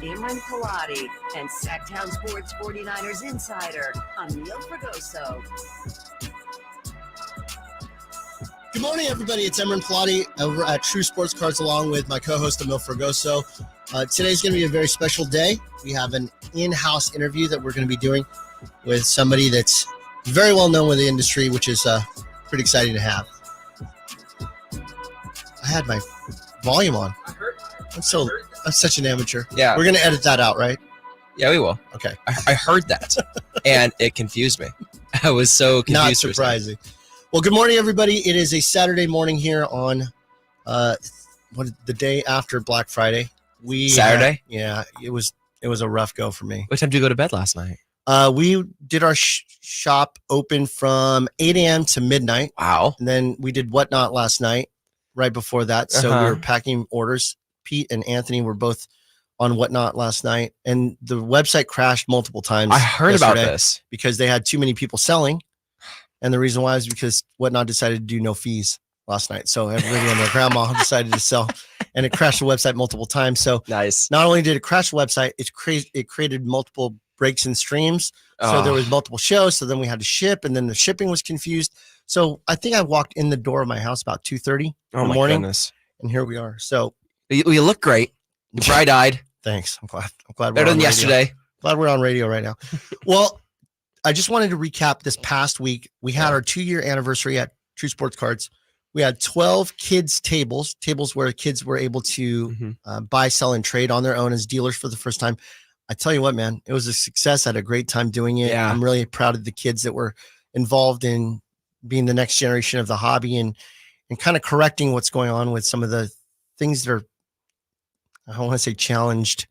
Imran Pilati, and Sacktown Sports 49ers insider, Emil Fragoso. Good morning, everybody. It's Imran Pilati over at True Sports Cards along with my co-host, Emil Fragoso. Today's going to be a very special day. We have an in-house interview that we're going to be doing with somebody that's very well known in the industry, which is pretty exciting to have. I had my volume on. I'm such an amateur. Yeah. We're going to edit that out, right? Yeah, we will. Okay. I heard that, and it confused me. I was so confused. Not surprising. Well, good morning, everybody. It is a Saturday morning here on the day after Black Friday. Saturday? It was a rough go for me. What time did you go to bed last night? We did our shop open from 8 a.m. to midnight. Wow. And then we did Whatnot last night, right before that. So we were packing orders. Pete and Anthony were both on Whatnot last night. And the website crashed multiple times. I heard about this. Because they had too many people selling. And the reason why is because Whatnot decided to do no fees last night. So everybody and their grandma decided to sell. And it crashed the website multiple times. So nice. Not only did it crash the website, it created multiple breaks in streams. So there was multiple shows. So then we had to ship, and then the shipping was confused. So I think I walked in the door of my house about 2:30 in the morning. Goodness. And here we are. So you look great. Bright-eyed. Thanks. I'm glad. Better than yesterday. Glad we're on radio right now. Well, I just wanted to recap this past week. We had our 2-year anniversary at True Sports Cards. We had 12 kids tables where kids were able to buy, sell, and trade on their own as dealers for the first time. I tell you what, man, it was a success. I had a great time doing it. Yeah. I'm really proud of the kids that were involved in being the next generation of the hobby and kind of correcting what's going on with some of the things that are, I don't want to say challenged,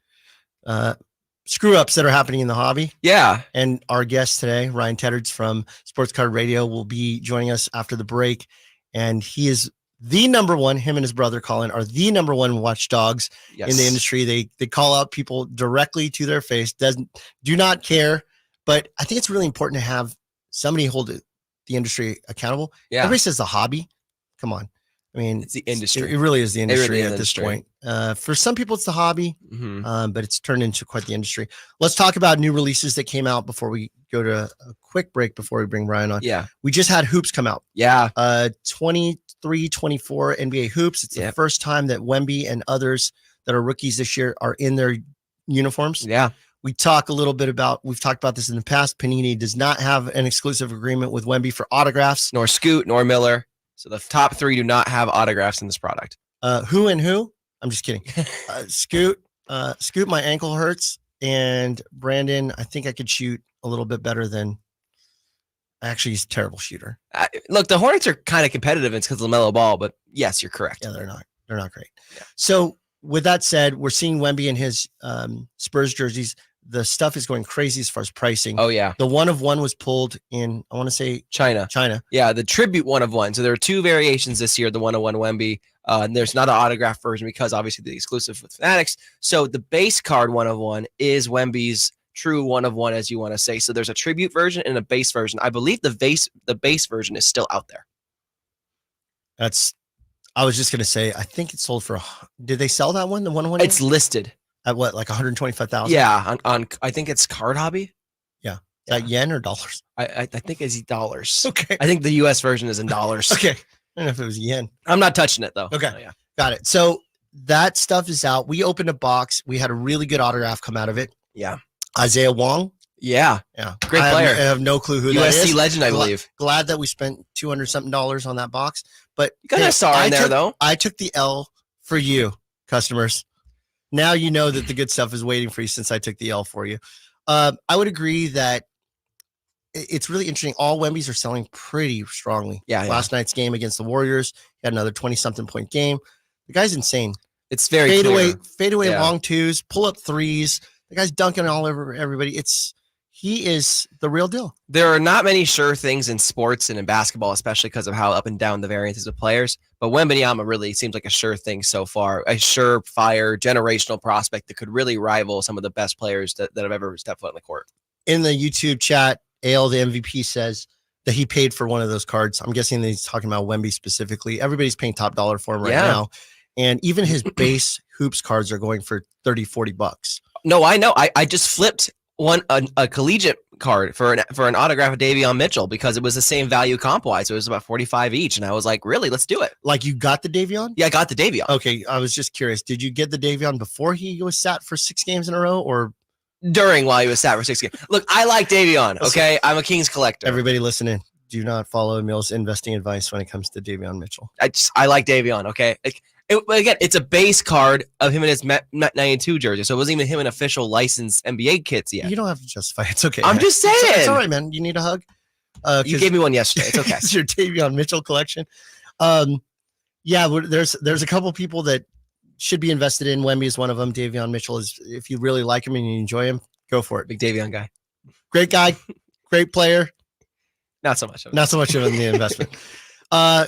screw ups that are happening in the hobby. Yeah. And our guest today, Ryan Teddards from Sports Card Radio, will be joining us after the break. And he is the number one, him and his brother Colin are the number one watchdogs in the industry. They call out people directly to their face, do not care. But I think it's really important to have somebody hold the industry accountable. Yeah. Everybody says the hobby. Come on. I mean, it's the industry. It really is the industry really at this point. For some people, it's the hobby, but it's turned into quite the industry. Let's talk about new releases that came out before we go to a quick break before we bring Ryan on. Yeah. We just had hoops come out. Yeah. 23-24 NBA hoops. It's the first time that Wemby and others that are rookies this year are in their uniforms. Yeah. We've talked about this in the past. Panini does not have an exclusive agreement with Wemby for autographs. Nor Scoot, nor Miller. So the top three do not have autographs in this product. Who and who? I'm just kidding. Scoot, my ankle hurts. And Brandon, I think I could shoot a little bit better than. Actually, he's a terrible shooter. Look, the Hornets are kind of competitive. It's because of LaMelo Ball, but yes, you're correct. Yeah, they're not great. Yeah. So with that said, we're seeing Wemby in his Spurs jerseys. The stuff is going crazy as far as pricing. Oh, yeah. The 1 of 1 was pulled in, I want to say China. Yeah, the tribute 1 of 1. So there are 2 variations this year, the 1 of 1 Wemby. And there's not an autograph version because obviously the exclusive with Fanatics. So the base card 1 of 1 is Wemby's true 1 of 1, as you want to say. So there's a tribute version and a base version. I believe the base version is still out there. I was just going to say, I think it sold for, did they sell that one? The 1 of 1? It's listed. At what, like 125,000? Yeah, on I think it's Card Hobby. Yeah. Is that yen or dollars? I think it's dollars. Okay. I think the US version is in dollars. Okay. I don't know if it was yen. I'm not touching it though. Okay. Oh, yeah. Got it. So that stuff is out. We opened a box. We had a really good autograph come out of it. Yeah. Isaiah Wong. Yeah. Great player. I have no clue who that is. USC legend, I believe. Glad that we spent $200 something on that box. But you got a star in there though. I took the L for you, customers. Now you know that the good stuff is waiting for you since I took the L for you. I would agree that it's really interesting. All Wembys are selling pretty strongly. Yeah. Last night's game against the Warriors, he had another 20-something point game. The guy's insane. It's very clear. Fade away long twos, pull up threes. The guy's dunking all over everybody. He is the real deal. There are not many sure things in sports and in basketball, especially because of how up and down the variances of players. But Wembanyama really seems like a sure thing so far, a surefire generational prospect that could really rival some of the best players that have ever stepped foot on the court. In the YouTube chat, AL, the MVP, says that he paid for one of those cards. I'm guessing that he's talking about Wemby specifically. Everybody's paying top dollar for him right now. And even his base hoops cards are going for $30-$40. No, I know. I just flipped a collegiate card for an autograph of Davion Mitchell because it was the same value comp wise. So it was about 45 each, and I was like, really, let's do it. Like you got the Davion? Yeah, I got the Davion. Okay, I was just curious. Did you get the Davion before he was sat for 6 games in a row, or While he was sat for 6 games? Look, I like Davion. Okay, I'm a Kings collector. Everybody listening, do not follow Emil's investing advice when it comes to Davion Mitchell. I like Davion. Okay. Again, it's a base card of him in his Met 92 jersey, so it wasn't even him in official licensed NBA kits yet. You don't have to justify it. It's okay. I'm just saying. It's all right, man. You need a hug? You gave me one yesterday. It's okay. It's your Davion Mitchell collection. Yeah, there's a couple people that should be invested in. Wemby is one of them. Davion Mitchell is, if you really like him and you enjoy him, go for it. Big Davion guy. Great guy, great player. Not so much. Not so much of the investment.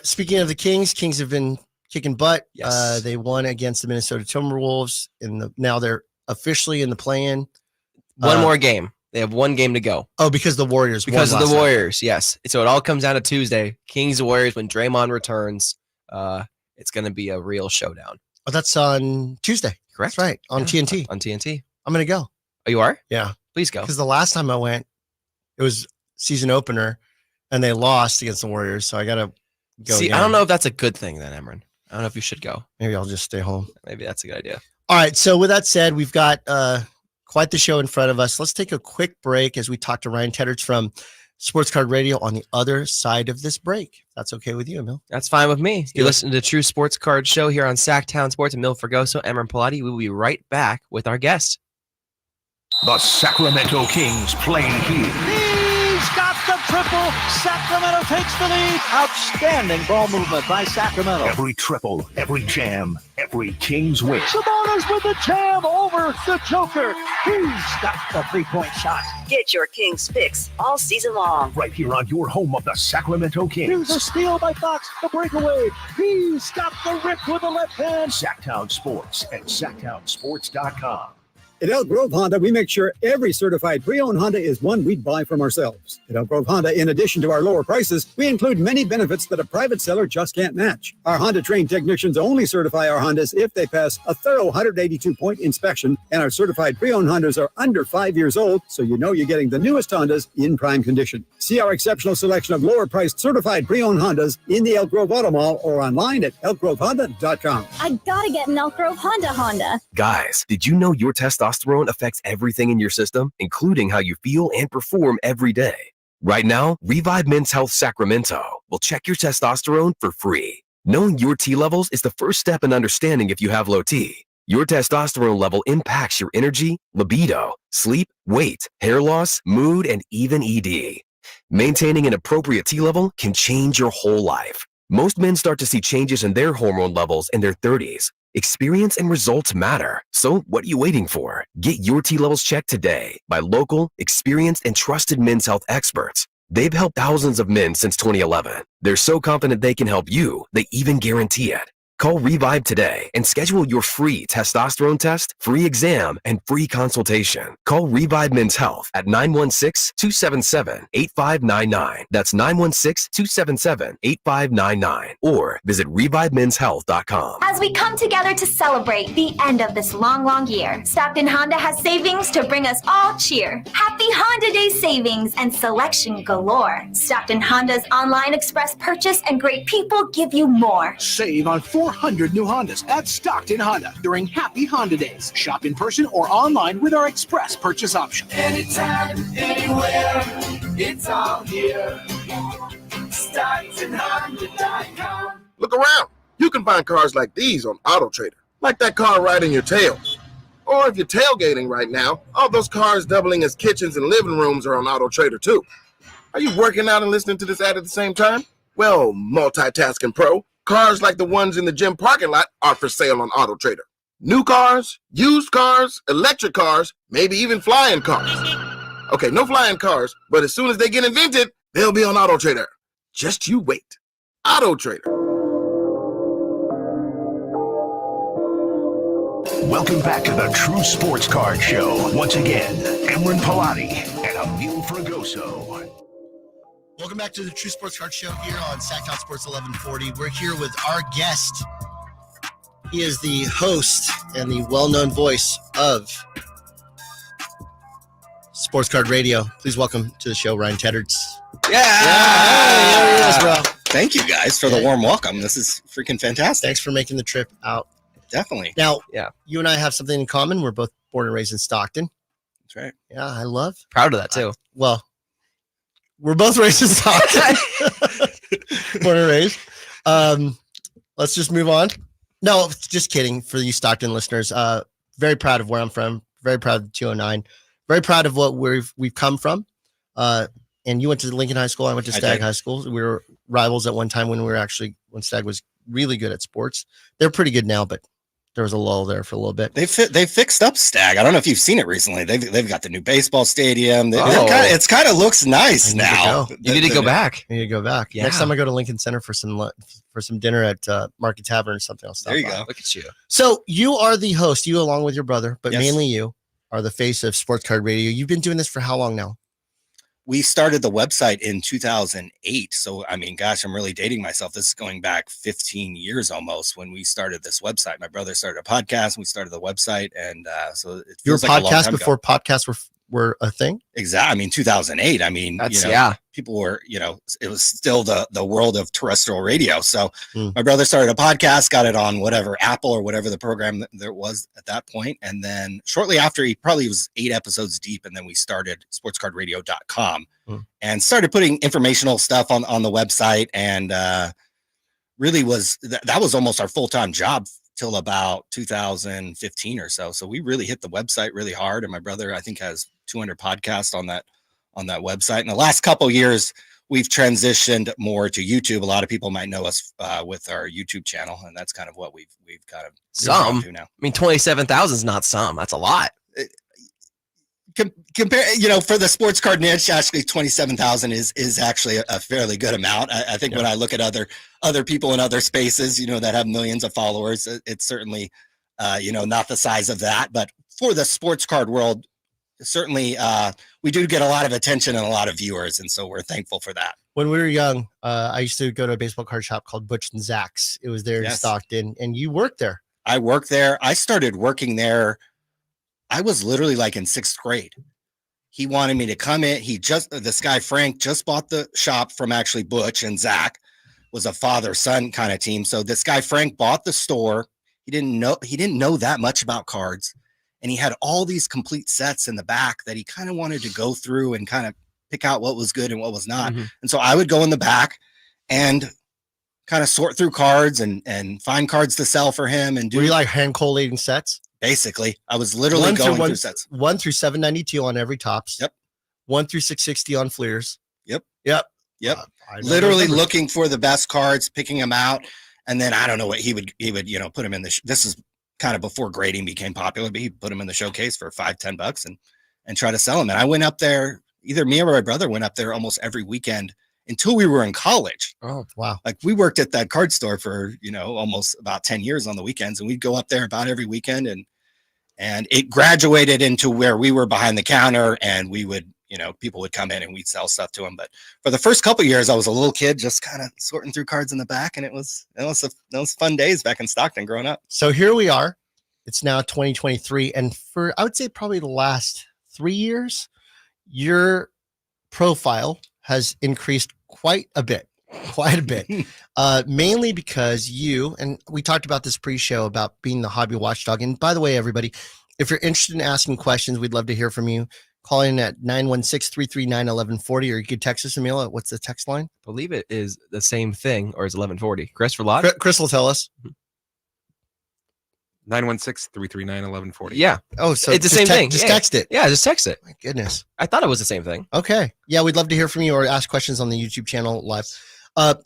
Speaking of the Kings have been kicking butt. Yes. They won against the Minnesota Timberwolves. Now they're officially in the play-in. One more game. They have one game to go. Oh, because the Warriors. Because of the Warriors, yes. So it all comes down to Tuesday. Kings Warriors when Draymond returns. It's going to be a real showdown. Oh, that's on Tuesday. Correct. That's right. On TNT. On TNT. I'm going to go. Oh, you are? Yeah. Please go. Because the last time I went, it was season opener, and they lost against the Warriors. So I got to go. See, again. I don't know if that's a good thing then, Emron. I don't know if you should go. Maybe I'll just stay home. Maybe that's a good idea. All right. So with that said, we've got quite the show in front of us. Let's take a quick break as we talk to Ryan Teddards from Sports Card Radio on the other side of this break. If that's okay with you, Emil. That's fine with me. You're do it. listening to True Sports Card Show here on Sacktown Sports. Emil Fergoso, Emron Pilati. We will be right back with our guest. The Sacramento Kings playing here. He's got the triple. Sacramento takes the lead. Outstanding ball movement by Sacramento. Every triple, every jam, every Kings win. Sabonis with the jam over the Joker. He's got the three-point shot. Get your Kings fix all season long. Right here on your home of the Sacramento Here's Kings. a steal by Fox. The breakaway. He's got the rip with the left hand. Sacktown Sports and SacktownSports.com. At Elk Grove Honda, we make sure every certified pre-owned Honda is one we'd buy from ourselves. At Elk Grove Honda, in addition to our lower prices, we include many benefits that a private seller just can't match. Our Honda-trained technicians only certify our Hondas if they pass a thorough 182-point inspection, and our certified pre-owned Hondas are under 5 years old, so you know you're getting the newest Hondas in prime condition. See our exceptional selection of lower-priced certified pre-owned Hondas in the Elk Grove Auto Mall or online at elkgrovehonda.com. I gotta get an Elk Grove Honda. Guys, did you know your testosterone affects everything in your system, including how you feel and perform every day? Right now, Revive Men's Health Sacramento will check your testosterone for free. Knowing your T levels is the first step in understanding if you have low T. Your testosterone level impacts your energy, libido, sleep, weight, hair loss, mood, and even ED. Maintaining an appropriate T level can change your whole life. Most men start to see changes in their hormone levels in their 30s. Experience and results matter. So what are you waiting for? Get your T levels checked today by local, experienced, and trusted men's health experts. They've helped thousands of men since 2011. They're so confident they can help you, they even guarantee it. Call Revive today and schedule your free testosterone test, free exam, and free consultation. Call Revive Men's Health at 916-277-8599. That's 916-277-8599. Or visit ReviveMen'sHealth.com. As we come together to celebrate the end of this long, long year, Stockton Honda has savings to bring us all cheer. Happy Honda Day savings and selection galore. Stockton Honda's online express purchase and great people give you more. Save on 400 new Hondas at Stockton Honda during Happy Honda Days. Shop in person or online with our express purchase option. Anytime, anywhere, it's all here. StocktonHonda.com. Look around. You can find cars like these on AutoTrader, like that car right in your tail. Or if you're tailgating right now, all those cars doubling as kitchens and living rooms are on AutoTrader too. Are you working out and listening to this ad at the same time? Well, multitasking pro, cars like the ones in the gym parking lot are for sale on AutoTrader. New cars, used cars, electric cars, maybe even flying cars. Okay, no flying cars, but as soon as they get invented, they'll be on AutoTrader. Just you wait. AutoTrader. Welcome back to the True Sports Card Show. Once again, Emron Pilati and Emil Fergoso. Welcome back to the True Sports Card Show here on Sacktown Sports 1140. We're here with our guest. He is the host and the well-known voice of Sports Card Radio. Please welcome to the show, Ryan Teddards. Hey, there he is, bro. Thank you guys for the warm welcome. This is freaking fantastic. Thanks for making the trip out. Definitely. Now, you and I have something in common. We're both born and raised in Stockton. That's right. Yeah, I love. Proud of that too. Well, we're both raised in Stockton. Born and raised. Let's just move on. No, just kidding. For you Stockton listeners, very proud of where I'm from. Very proud of 209. Very proud of what we've come from. And you went to Lincoln High School. I went to Stagg High School. We were rivals at one time when Stagg was really good at sports. They're pretty good now, but there was a lull there for a little bit. They fixed up Stagg. I don't know if you've seen it recently. They've got the new baseball stadium. It's kind of looks nice now. You need to go back. You need to go back. Yeah. Next time I go to Lincoln Center for some dinner at Market Tavern or something else. There you go. Look at you. So you are the host, you along with your brother, but Yes. mainly you are the face of Sports Card Radio. You've been doing this for how long now? We started the website in 2008. So, I mean, gosh, I'm really dating myself. This is going back 15 years almost when we started this website. My brother started a podcast and we started the website. And so it Your feels like a long podcast time before ago. podcasts were a thing? Exactly. I mean, 2008. I mean, people were, it was still the world of terrestrial radio. So my brother started a podcast, got it on whatever Apple or whatever the program that there was at that point. And then shortly after, he probably was 8 episodes deep. And then we started sportscardradio.com and started putting informational stuff on the website. And really that was almost our full-time job till about 2015 or so. So we really hit the website really hard. And my brother, I think, has 200 podcasts on that website. In the last couple of years, we've transitioned more to YouTube. A lot of people might know us with our YouTube channel, and that's kind of what we've kind of Some. to now. I mean, 27,000 is not some. That's a lot. Compare, for the sports card niche, actually 27,000 is actually a fairly good amount. I think when I look at other people in other spaces, that have millions of followers, it's certainly, not the size of that. But for the sports card world, certainly we do get a lot of attention and a lot of viewers. And so we're thankful for that. When we were young, I used to go to a baseball card shop called Butch and Zach's. It was there in Yes. Stockton, and you worked there. I worked there. I started working there. I was literally like in 6th grade. He wanted me to come in. This guy, Frank, just bought the shop from actually Butch, and Zach was a father-son kind of team. So this guy, Frank, bought the store. He didn't know that much about cards. And he had all these complete sets in the back that he kind of wanted to go through and kind of pick out what was good and what was not. Mm-hmm. And so I would go in the back and kind of sort through cards and find cards to sell for him. And Were you like hand collating sets? Basically, I was literally going through sets. 1 through 792 on every Tops. Yep. 1 through 660 on Fleers. Yep. I Literally remember. looking for the best cards, picking them out. And then I don't know what he would, put them in this is kind of before grading became popular, but he'd put them in the showcase for $5-10 and try to sell them. And I went up there, either me or my brother went up there almost every weekend until we were in college. Oh, wow. Like we worked at that card store for, almost about 10 years on the weekends, and we'd go up there about every weekend, and it graduated into where we were behind the counter, and we would, people would come in and we'd sell stuff to them. But for the first couple of years, I was a little kid just kind of sorting through cards in the back, and it was fun days back in Stockton growing up. So here we are. It's now 2023. And for, I would say, probably the last 3 years, your profile has increased quite a bit, mainly because you, and we talked about this pre-show about being the hobby watchdog. And by the way, everybody, if you're interested in asking questions, we'd love to hear from you. Call in at 916-339-1140, or you could text us, Emil, at what's the text line? I believe it is the same thing, or is 1140. Chris for lot? Chris will tell us. 916-339-1140. Yeah. Oh, so it's the same thing. Just Yeah. text it. Yeah, just text it. My goodness. I thought it was the same thing. Okay. Yeah, we'd love to hear from you or ask questions on the YouTube channel live.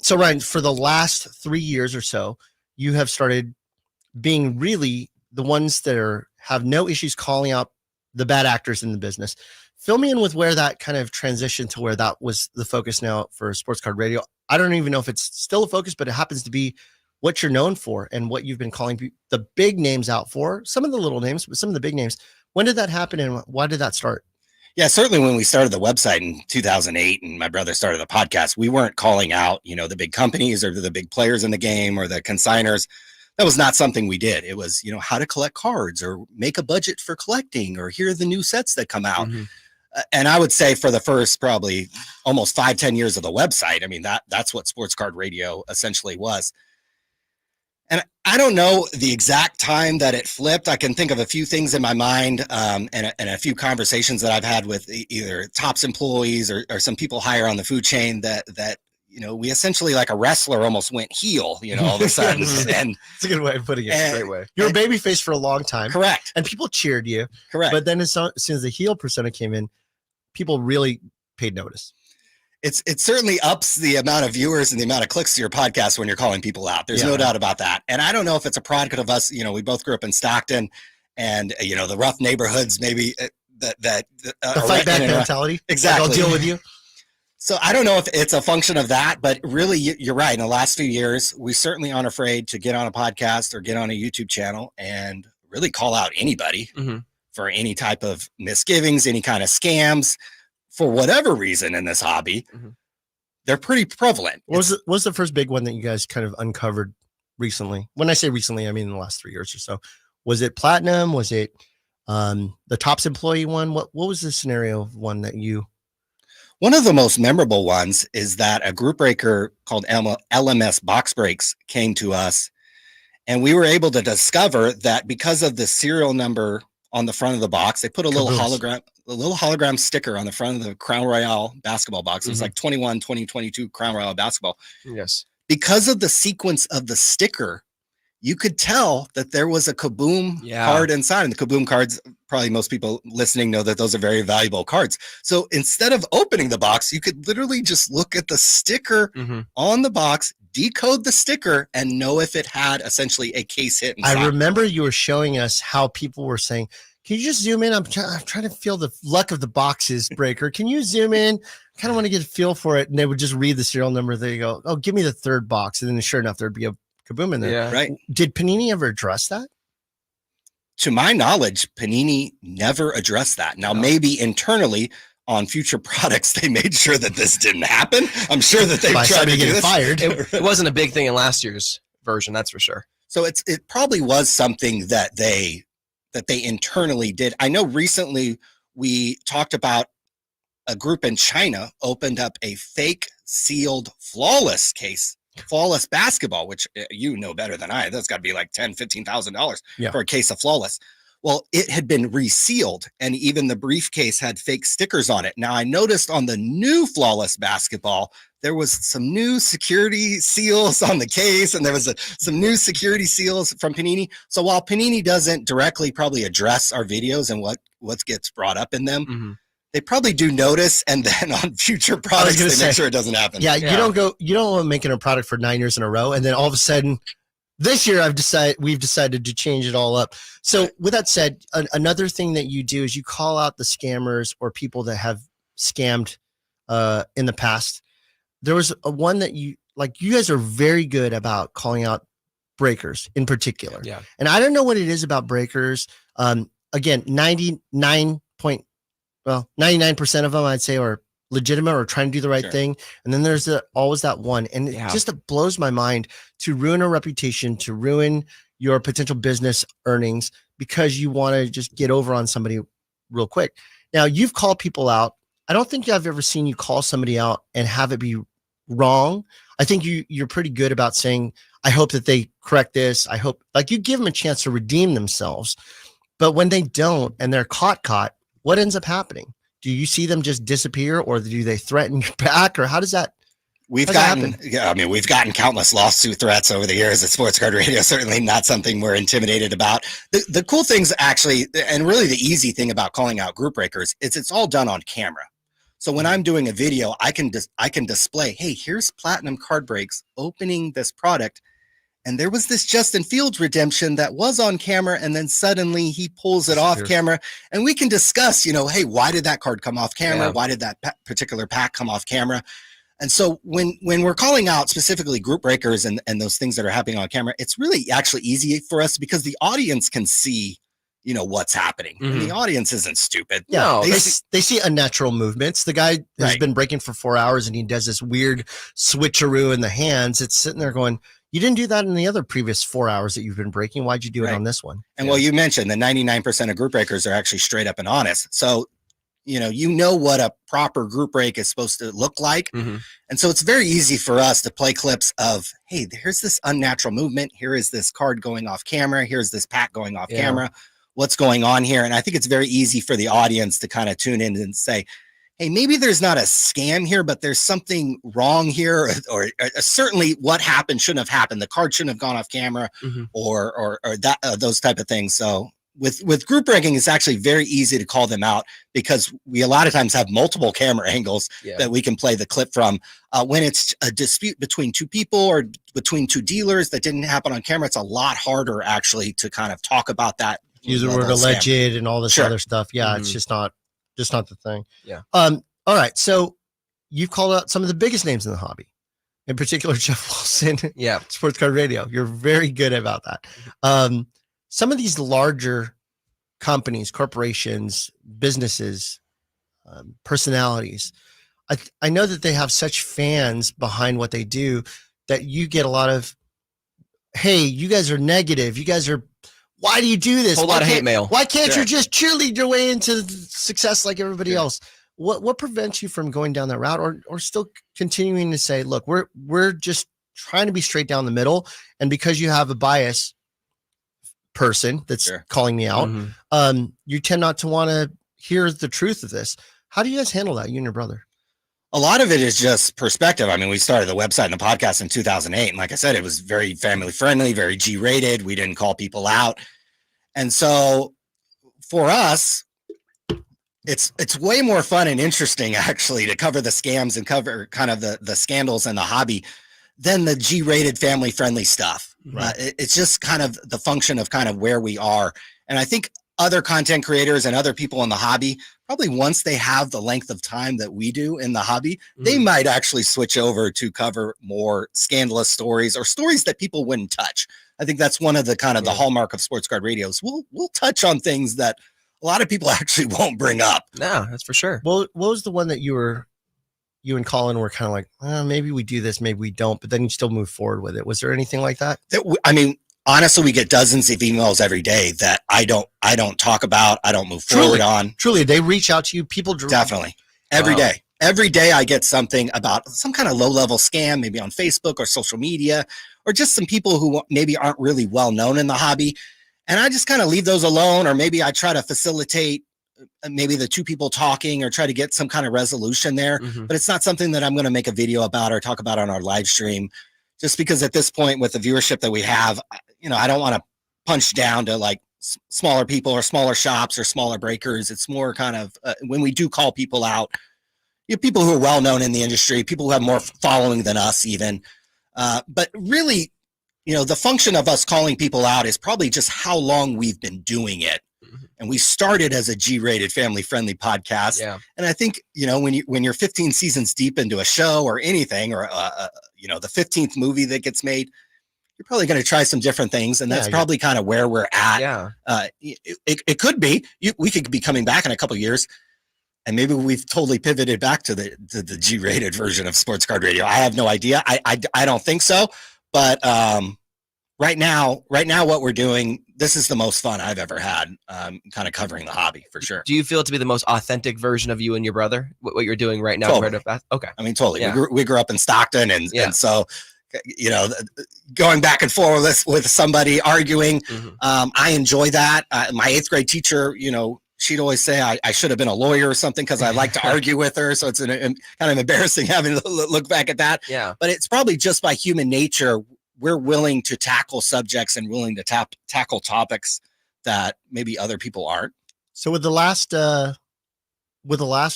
So Ryan, for the last 3 years or so, you have started being really the ones that have no issues calling out the bad actors in the business. Fill me in with where that kind of transitioned to where that was the focus now for Sports Card Radio. I don't even know if it's still a focus, but it happens to be what you're known for and what you've been calling the big names out for. Some of the little names, but some of the big names. When did that happen and why did that start? Yeah, certainly when we started the website in 2008 and my brother started the podcast, we weren't calling out, the big companies or the big players in the game or the consigners. That was not something we did. It was, how to collect cards or make a budget for collecting or here are the new sets that come out. Mm-hmm. And I would say for the first probably almost 5-10 years of the website, I mean, that's what Sports Card Radio essentially was. And I don't know the exact time that it flipped. I can think of a few things in my mind and a few conversations that I've had with either Topps employees or some people higher on the food chain that we essentially, like a wrestler, almost went heel, all of a sudden. And it's a good way of putting it. Great way. You were a babyface for a long time. Correct. And people cheered you. Correct. But then as soon as the heel persona came in, people really paid notice. It certainly ups the amount of viewers and the amount of clicks to your podcast when you're calling people out. There's no doubt about that. And I don't know if it's a product of us. We both grew up in Stockton, and the rough neighborhoods, maybe the fight back mentality. Exactly. Like, I'll deal with you. So I don't know if it's a function of that, but really, you're right. In the last few years, we certainly aren't afraid to get on a podcast or get on a YouTube channel and really call out anybody for any type of misgivings, any kind of scams. For whatever reason in this hobby, they're pretty prevalent. What was the first big one that you guys kind of uncovered recently? When I say recently, I mean in the last 3 years or so. Was it Platinum? Was it the Topps employee one? What was the scenario of one that you... One of the most memorable ones is that a group breaker called LMS Box Breaks came to us, and we were able to discover that because of the serial number on the front of the box, they put a little hologram sticker on the front of the Crown Royale basketball box. It was like 2022 Crown Royale basketball. Yes. Because of the sequence of the sticker, you could tell that there was a Kaboom card inside. And the Kaboom cards, probably most people listening know that those are very valuable cards. So instead of opening the box, you could literally just look at the sticker on the box, decode the sticker, and know if it had essentially a case hit inside. I remember you were showing us how people were saying, can you just zoom in? I'm trying to feel the luck of the boxes, Breaker. Can you zoom in? I kind of want to get a feel for it. And they would just read the serial number. There you go. Oh, give me the third box. And then sure enough, there'd be a Kaboom in there. Yeah. Right. Did Panini ever address that? To my knowledge, Panini never addressed that. Now, maybe internally on future products, they made sure that this didn't happen. I'm sure that they've tried to get fired. It wasn't a big thing in last year's version, that's for sure. So it probably was something that they internally did. I know recently we talked about a group in China opened up a fake sealed flawless basketball, which you know better than I. That's got to be like $10,000-$15,000 for a case of flawless. Well, it had been resealed, and even the briefcase had fake stickers on it. Now, I noticed on the new flawless basketball, there was some new security seals on the case, and there was some new security seals from Panini. So while Panini doesn't directly probably address our videos and what gets brought up in them, they probably do notice, and then on future products, they make sure it doesn't happen. Yeah, you don't want making a product for 9 years in a row, and then all of a sudden, this year we've decided to change it all up. So with that said, another thing that you do is you call out the scammers or people that have scammed in the past. There was one that you guys are very good about calling out breakers in particular. Yeah. And I don't know what it is about breakers. Again, 99% of them I'd say are legitimate or trying to do the right thing. And then there's always that one. And it just blows my mind to ruin a reputation, to ruin your potential business earnings because you want to just get over on somebody real quick. Now, you've called people out. I don't think I've ever seen you call somebody out and have it be wrong. I think you're pretty good about saying, I hope that they correct this. I hope, like, you give them a chance to redeem themselves. But when they don't and they're caught, what ends up happening? Do you see them just disappear, or do they threaten your back, or how does that? We've gotten countless lawsuit threats over the years at Sports Card Radio. Certainly not something we're intimidated about. The cool things actually, and really the easy thing about calling out group breakers is it's all done on camera. So when I'm doing a video, I can display, hey, here's Platinum Card Breaks opening this product. And there was this Justin Fields redemption that was on camera, and then suddenly he pulls it off camera, and we can discuss, hey, why did that card come off camera? Why did that particular pack come off camera? And so when we're calling out specifically group breakers and those things that are happening on camera, it's really actually easy for us because the audience can see, what's happening. And the audience isn't stupid. Yeah, they see unnatural movements. The guy has been breaking for 4 hours and he does this weird switcheroo in the hands. It's sitting there going, you didn't do that in the other previous 4 hours that you've been breaking. Why'd you do it on this one? And well, you mentioned that 99% of group breakers are actually straight up and honest. So, you know what a proper group break is supposed to look like. Mm-hmm. And so it's very easy for us to play clips of, hey, here's this unnatural movement. Here is this card going off camera. Here's this pack going off camera. What's going on here? And I think it's very easy for the audience to kind of tune in and say, hey, maybe there's not a scam here, but there's something wrong here, or certainly what happened shouldn't have happened. The card shouldn't have gone off camera, or that those type of things. So with group breaking, it's actually very easy to call them out because we a lot of times have multiple camera angles that we can play the clip from. When it's a dispute between two people or between two dealers that didn't happen on camera, it's a lot harder actually to kind of talk about that. Use the word alleged and all this other stuff. Yeah, it's just not the thing. Yeah. All right. So you've called out some of the biggest names in the hobby, in particular Jeff Wilson. Yeah. Sports Card Radio. You're very good about that. Some of these larger companies, corporations, businesses, personalities, I know that they have such fans behind what they do that you get a lot of, hey, you guys are negative. You guys are, why do you do this? A lot of hate mail. Why can't you just cheerlead your way into success like everybody else? What prevents you from going down that route or still continuing to say, look, we're just trying to be straight down the middle. And because you have a bias person that's calling me out, you tend not to want to hear the truth of this. How do you guys handle that, you and your brother? A lot of it is just perspective. I mean, we started the website and the podcast in 2008. And like I said, it was very family friendly, very G-rated. We didn't call people out. And so for us, it's way more fun and interesting actually to cover the scams and cover kind of the scandals in the hobby than the G-rated family friendly stuff. Right. It's just kind of the function of kind of where we are. And I think other content creators and other people in the hobby, probably once they have the length of time that we do in the hobby, they might actually switch over to cover more scandalous stories or stories that people wouldn't touch. I think that's one of the kind of the hallmark of Sports Card Radios. We'll touch on things that a lot of people actually won't bring up. No, that's for sure. Well, what was the one that you and Colin were kind of like, maybe we do this, maybe we don't, but then you still move forward with it. Was there anything like that? I mean, honestly, we get dozens of emails every day that I don't talk about. I don't move forward on. Truly, they reach out to you. People definitely every day. Every day I get something about some kind of low-level scam, maybe on Facebook or social media, or just some people who maybe aren't really well known in the hobby. And I just kind of leave those alone, or maybe I try to facilitate maybe the two people talking or try to get some kind of resolution there. But it's not something that I'm going to make a video about or talk about on our live stream, just because at this point with the viewership that we have, I don't want to punch down to like smaller people or smaller shops or smaller breakers. It's more kind of when we do call people out, people who are well known in the industry, people who have more following than us even. But really, the function of us calling people out is probably just how long we've been doing it. And we started as a G-rated family-friendly podcast. Yeah. And I think, when you're 15 seasons deep into a show or anything, or, the 15th movie that gets made, you're probably going to try some different things. And that's probably kind of where we're at. Yeah. It could be, we could be coming back in a couple of years and maybe we've totally pivoted back to the G-rated version of Sports Card Radio. I have no idea. I don't think so. But right now, what we're doing, this is the most fun I've ever had, kind of covering the hobby for sure. Do you feel it to be the most authentic version of you and your brother? What you're doing right now? Totally. Okay. I mean, totally. Yeah. We grew up in Stockton, and so going back and forth with somebody arguing, I enjoy that. My 8th grade teacher, she'd always say I should have been a lawyer or something because I like to argue with her. So it's kind of embarrassing having to look back at that. Yeah. But it's probably just by human nature. We're willing to tackle subjects and willing to tackle topics that maybe other people aren't. So with the last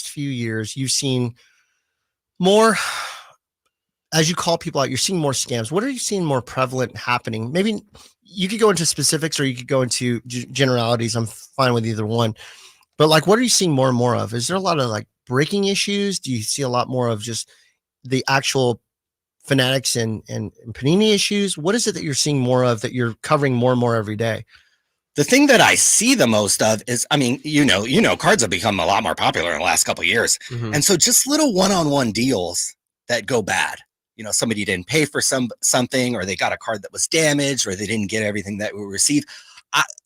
few years, you've seen more, as you call people out, you're seeing more scams. What are you seeing more prevalent happening? Maybe you could go into specifics or you could go into generalities. I'm fine with either one, but like, what are you seeing more and more of? Is there a lot of like breaking issues? Do you see a lot more of just the actual Fanatics and Panini issues? What is it that you're seeing more of that you're covering more and more every day? The thing that I see the most of is, I mean, cards have become a lot more popular in the last couple of years. And so just little one-on-one deals that go bad. Somebody didn't pay for something, or they got a card that was damaged, or they didn't get everything that we received.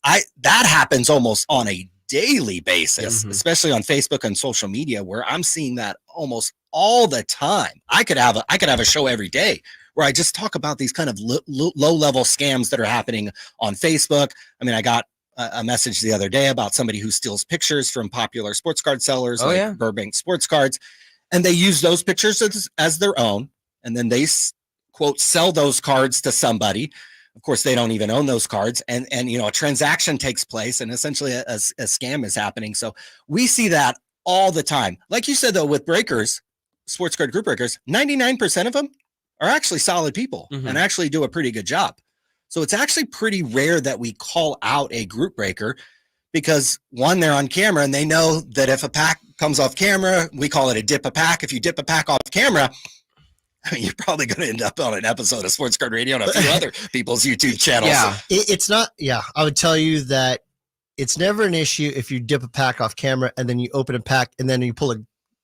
That happens almost on a daily basis, Yep. especially on Facebook and social media, where I'm seeing that almost all the time. I could have a show every day where I just talk about these kind of low level scams that are happening on Facebook. I mean, I got a message the other day about somebody who steals pictures from popular sports card sellers, Burbank Sports Cards, and they use those pictures as their own, and then they quote sell those cards to somebody. Of course, they don't even own those cards, and a transaction takes place, and essentially a scam is happening. So we see that all the time. Like you said, though, with breakers, sports card group breakers, 99% of them are actually solid people and actually do a pretty good job. So it's actually pretty rare that we call out a group breaker because, one, they're on camera and they know that if a pack comes off camera, we call it a dip a pack. If you dip a pack off camera, I mean, you're probably going to end up on an episode of Sports Card Radio and a few other people's YouTube channels. Yeah, it's not. Yeah, I would tell you that it's never an issue if you dip a pack off camera and then you open a pack and then you pull a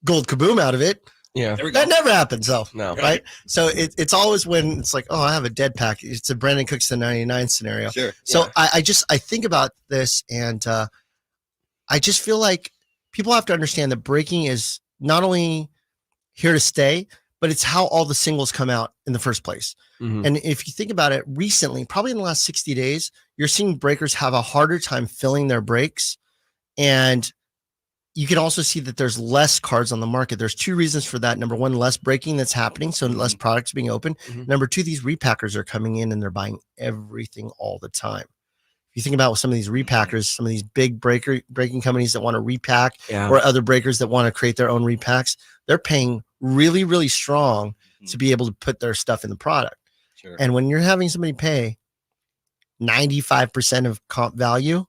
gold kaboom out of it. Yeah, that never happens though. No, right? So it's always when it's like, oh, I have a dead pack. It's a Brandon Cooks the 99 scenario. Sure. So I think about this and I just feel like people have to understand that breaking is not only here to stay, but it's how all the singles come out in the first place. And if you think about it recently, probably in the last 60 days, you're seeing breakers have a harder time filling their breaks. And you can also see that there's less cards on the market. There's two reasons for that. Number one, less breaking that's happening. So less products being open. Number two, these repackers are coming in and they're buying everything all the time. If you think about some of these repackers, some of these big breaking companies that want to repack or other breakers that want to create their own repacks, they're paying really, really strong to be able to put their stuff in the product. Sure. And when you're having somebody pay 95% of comp value,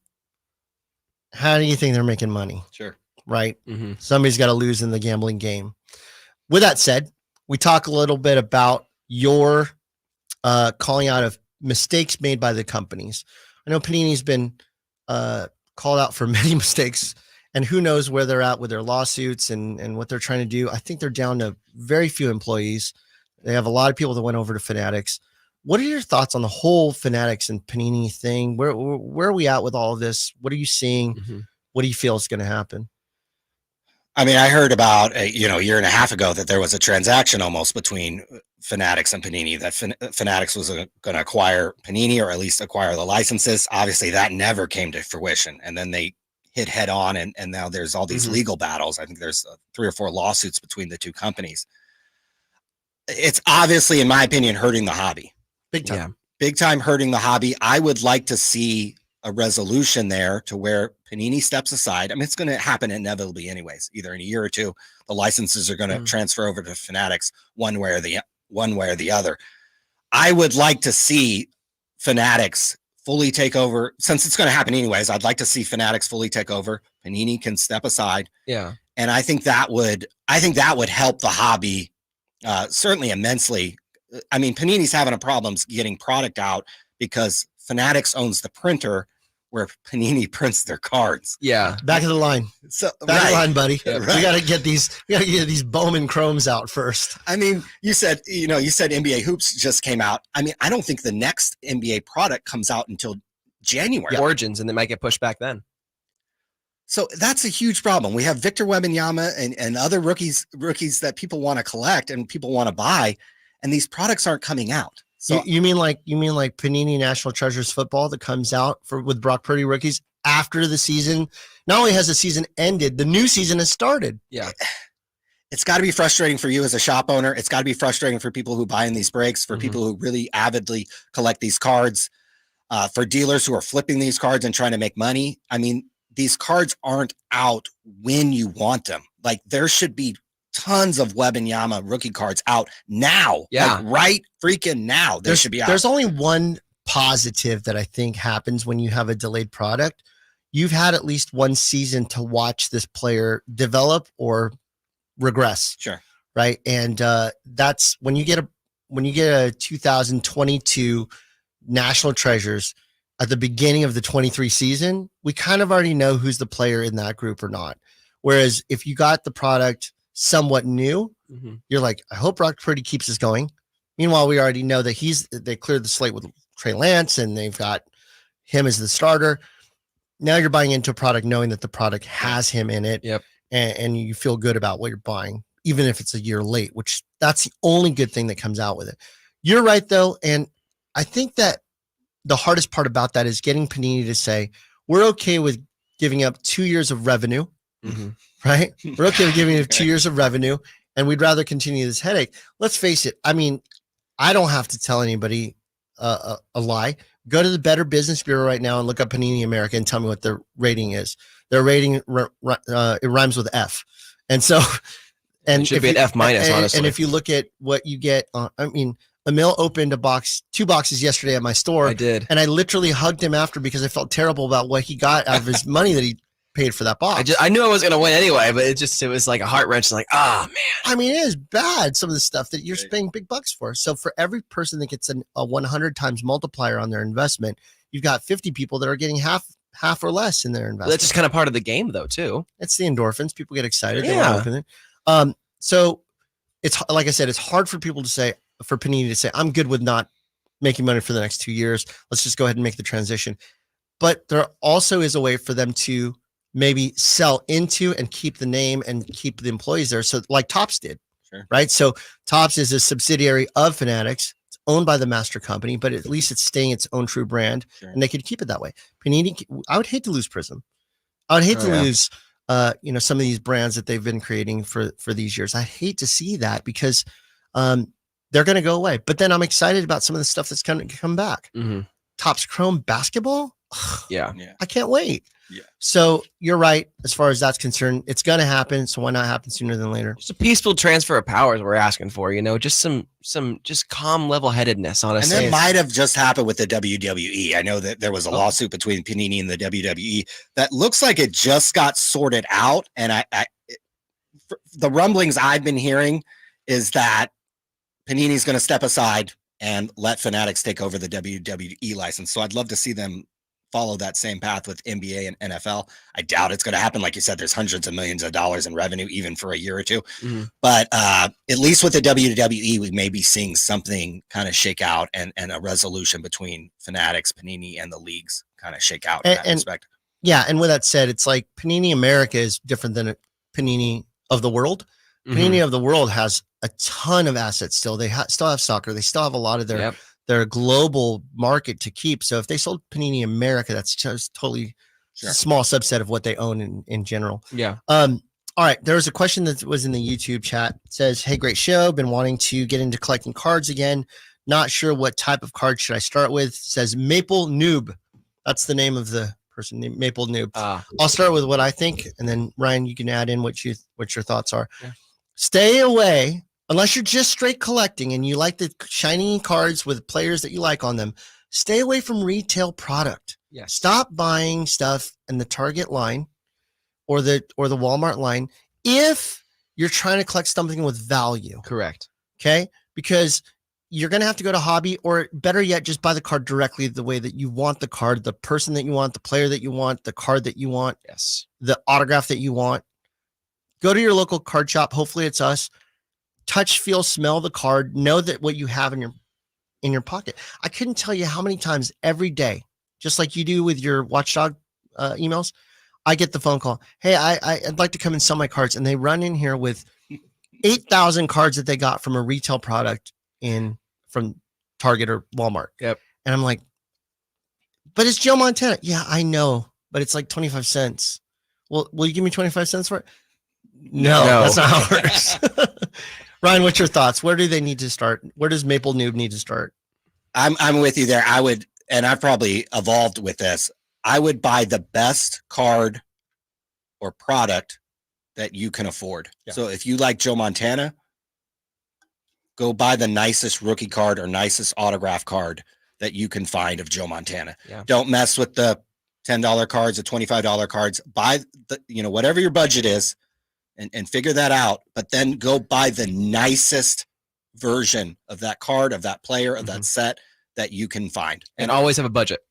how do you think they're making money? Sure. Right? Somebody's got to lose in the gambling game. With that said, we talk a little bit about your calling out of mistakes made by the companies. I know Panini's been called out for many mistakes, and who knows where they're at with their lawsuits and what they're trying to do. I think they're down to very few employees. They have a lot of people that went over to Fanatics. What are your thoughts on the whole Fanatics and Panini thing? Where are we at with all of this? What are you seeing? What do you feel is going to happen? I mean, I heard about a year and a half ago that there was a transaction almost between Fanatics and Panini, that Fanatics was going to acquire Panini or at least acquire the licenses. Obviously, that never came to fruition. And then they hit head on and now there's all these legal battles. I think there's 3 or 4 lawsuits between the two companies. It's obviously, in my opinion, hurting the hobby. Big time. Big time hurting the hobby. I would like to see a resolution there to where Panini steps aside. I mean, it's going to happen inevitably anyways, either in a year or two. The licenses are going to transfer over to Fanatics one way or the other. I would like to see Fanatics fully take over. Since it's going to happen anyways, I'd like to see Fanatics fully take over. Panini can step aside. Yeah. And I think that would help the hobby certainly immensely. I mean, Panini's having a problem getting product out because Fanatics owns the printer where Panini prints their cards. Yeah. Back of the line. So back of the line, buddy. Yeah, We got to get these Bowman Chromes out first. I mean, you said NBA Hoops just came out. I mean, I don't think the next NBA product comes out until January. Origins, and they might get pushed back then. So that's a huge problem. We have Victor Wembanyama and other rookies that people want to collect and people want to buy, and these products aren't coming out. So you mean like Panini National Treasures football that comes out with Brock Purdy rookies after the season? Not only has the season ended, the new season has started. Yeah. It's got to be frustrating for you as a shop owner. It's got to be frustrating for people who buy in these breaks, for people who really avidly collect these cards, for dealers who are flipping these cards and trying to make money. I mean, these cards aren't out when you want them. Like, there should be tons of Wembanyama rookie cards out now. Yeah. Like, right freaking now. They should be out. There's only one positive that I think happens when you have a delayed product. You've had at least one season to watch this player develop or regress. Sure. Right. And that's when you get a 2022 National Treasures at the beginning of the 23 season, we kind of already know who's the player in that group or not. Whereas if you got the product somewhat new, you're like, I hope Brock Purdy keeps this going. Meanwhile, we already know that they cleared the slate with Trey Lance and they've got him as the starter. now you're buying into a product knowing that the product has him in it. Yep. And you feel good about what you're buying, even if it's a year late, which that's the only good thing that comes out with it. You're right, though. And I think that the hardest part about that is getting Panini to say, we're okay with giving up 2 years of revenue, right? We're okay with giving up 2 years of revenue, and we'd rather continue this headache. Let's face it. I mean, I don't have to tell anybody a lie. Go to the Better Business Bureau right now and look up Panini America and tell me what their rating is. Their rating it rhymes with F, and so it should be an F minus. Honestly, and if you look at what you get, I mean, Emil opened two boxes yesterday at my store. I did, and I literally hugged him after because I felt terrible about what he got out of his money that he paid for that box. I knew I was gonna win anyway, but it was like a heart wrench. Like, man. I mean, it is bad, some of the stuff that you're paying big bucks for. So for every person that gets a 100 times multiplier on their investment, you've got 50 people that are getting half or less in their investment. That's just kind of part of the game, though, too. It's the endorphins. People get excited. Yeah. They want to open it. So it's like I said, it's hard for people to say, for Panini to say, I'm good with not making money for the next 2 years. Let's just go ahead and make the transition. But there also is a way for them to maybe sell into and keep the name and keep the employees there. So like Topps did, right? So Topps is a subsidiary of Fanatics. It's owned by the master company, but at least it's staying its own true brand, and they could keep it that way. Panini, I would hate to lose Prism. I would hate to lose, some of these brands that they've been creating for these years. I hate to see that because they're going to go away. But then I'm excited about some of the stuff that's going to come back. Topps Chrome basketball. Yeah. I can't wait. Yeah. So you're right as far as that's concerned. It's going to happen. So why not happen sooner than later? Just a peaceful transfer of powers we're asking for, just some just calm level-headedness, honestly. And that might have just happened with the WWE. I know that there was a lawsuit between Panini and the WWE that looks like it just got sorted out. And the rumblings I've been hearing is that Panini's going to step aside and let Fanatics take over the WWE license. So I'd love to see them follow that same path with NBA and NFL. I doubt it's going to happen. Like you said, there's hundreds of millions of dollars in revenue, even for a year or two. But at least with the WWE, we may be seeing something kind of shake out and a resolution between Fanatics, Panini, and the leagues kind of shake out in that respect. Yeah. And with that said, it's like Panini America is different than Panini of the world. Panini of the world has a ton of assets still. They still have soccer. They still have a lot of their global market to keep. So if they sold Panini America, that's just totally a small subset of what they own in general. Yeah. All right. There was a question that was in the YouTube chat. It says, hey, great show. Been wanting to get into collecting cards again. Not sure what type of card should I start with. It says Maple Noob. That's the name of the person, Maple Noob. I'll start with what I think. And then Ryan, you can add in what your thoughts are. Yeah. Stay away. Unless you're just straight collecting and you like the shiny cards with players that you like on them, stay away from retail product. Yes. Stop buying stuff in the Target line or the Walmart line if you're trying to collect something with value. Correct. Okay? Because you're going to have to go to hobby, or better yet, just buy the card directly the way that you want the card, the person that you want, the player that you want, the card that you want, the autograph that you want. Go to your local card shop. Hopefully it's us. Touch, feel, smell the card. Know that what you have in your pocket. I couldn't tell you how many times every day, just like you do with your Watchdog emails, I get the phone call. Hey, I'd like to come and sell my cards, and they run in here with 8,000 cards that they got from a retail product from Target or Walmart. Yep. And I'm like, but it's Joe Montana. Yeah, I know, but it's like 25 cents. Well, will you give me 25 cents for it? No, that's not how it works. Ryan, what's your thoughts? Where do they need to start? Where does Maple Noob need to start? I'm with you there. I would, and I've probably evolved with this. I would buy the best card or product that you can afford. Yeah. So if you like Joe Montana, go buy the nicest rookie card or nicest autograph card that you can find of Joe Montana. Yeah. Don't mess with the $10 cards, the $25 cards. Buy the, whatever your budget is. And figure that out, but then go buy the nicest version of that card, of that player, of that set that you can find. And always have a budget.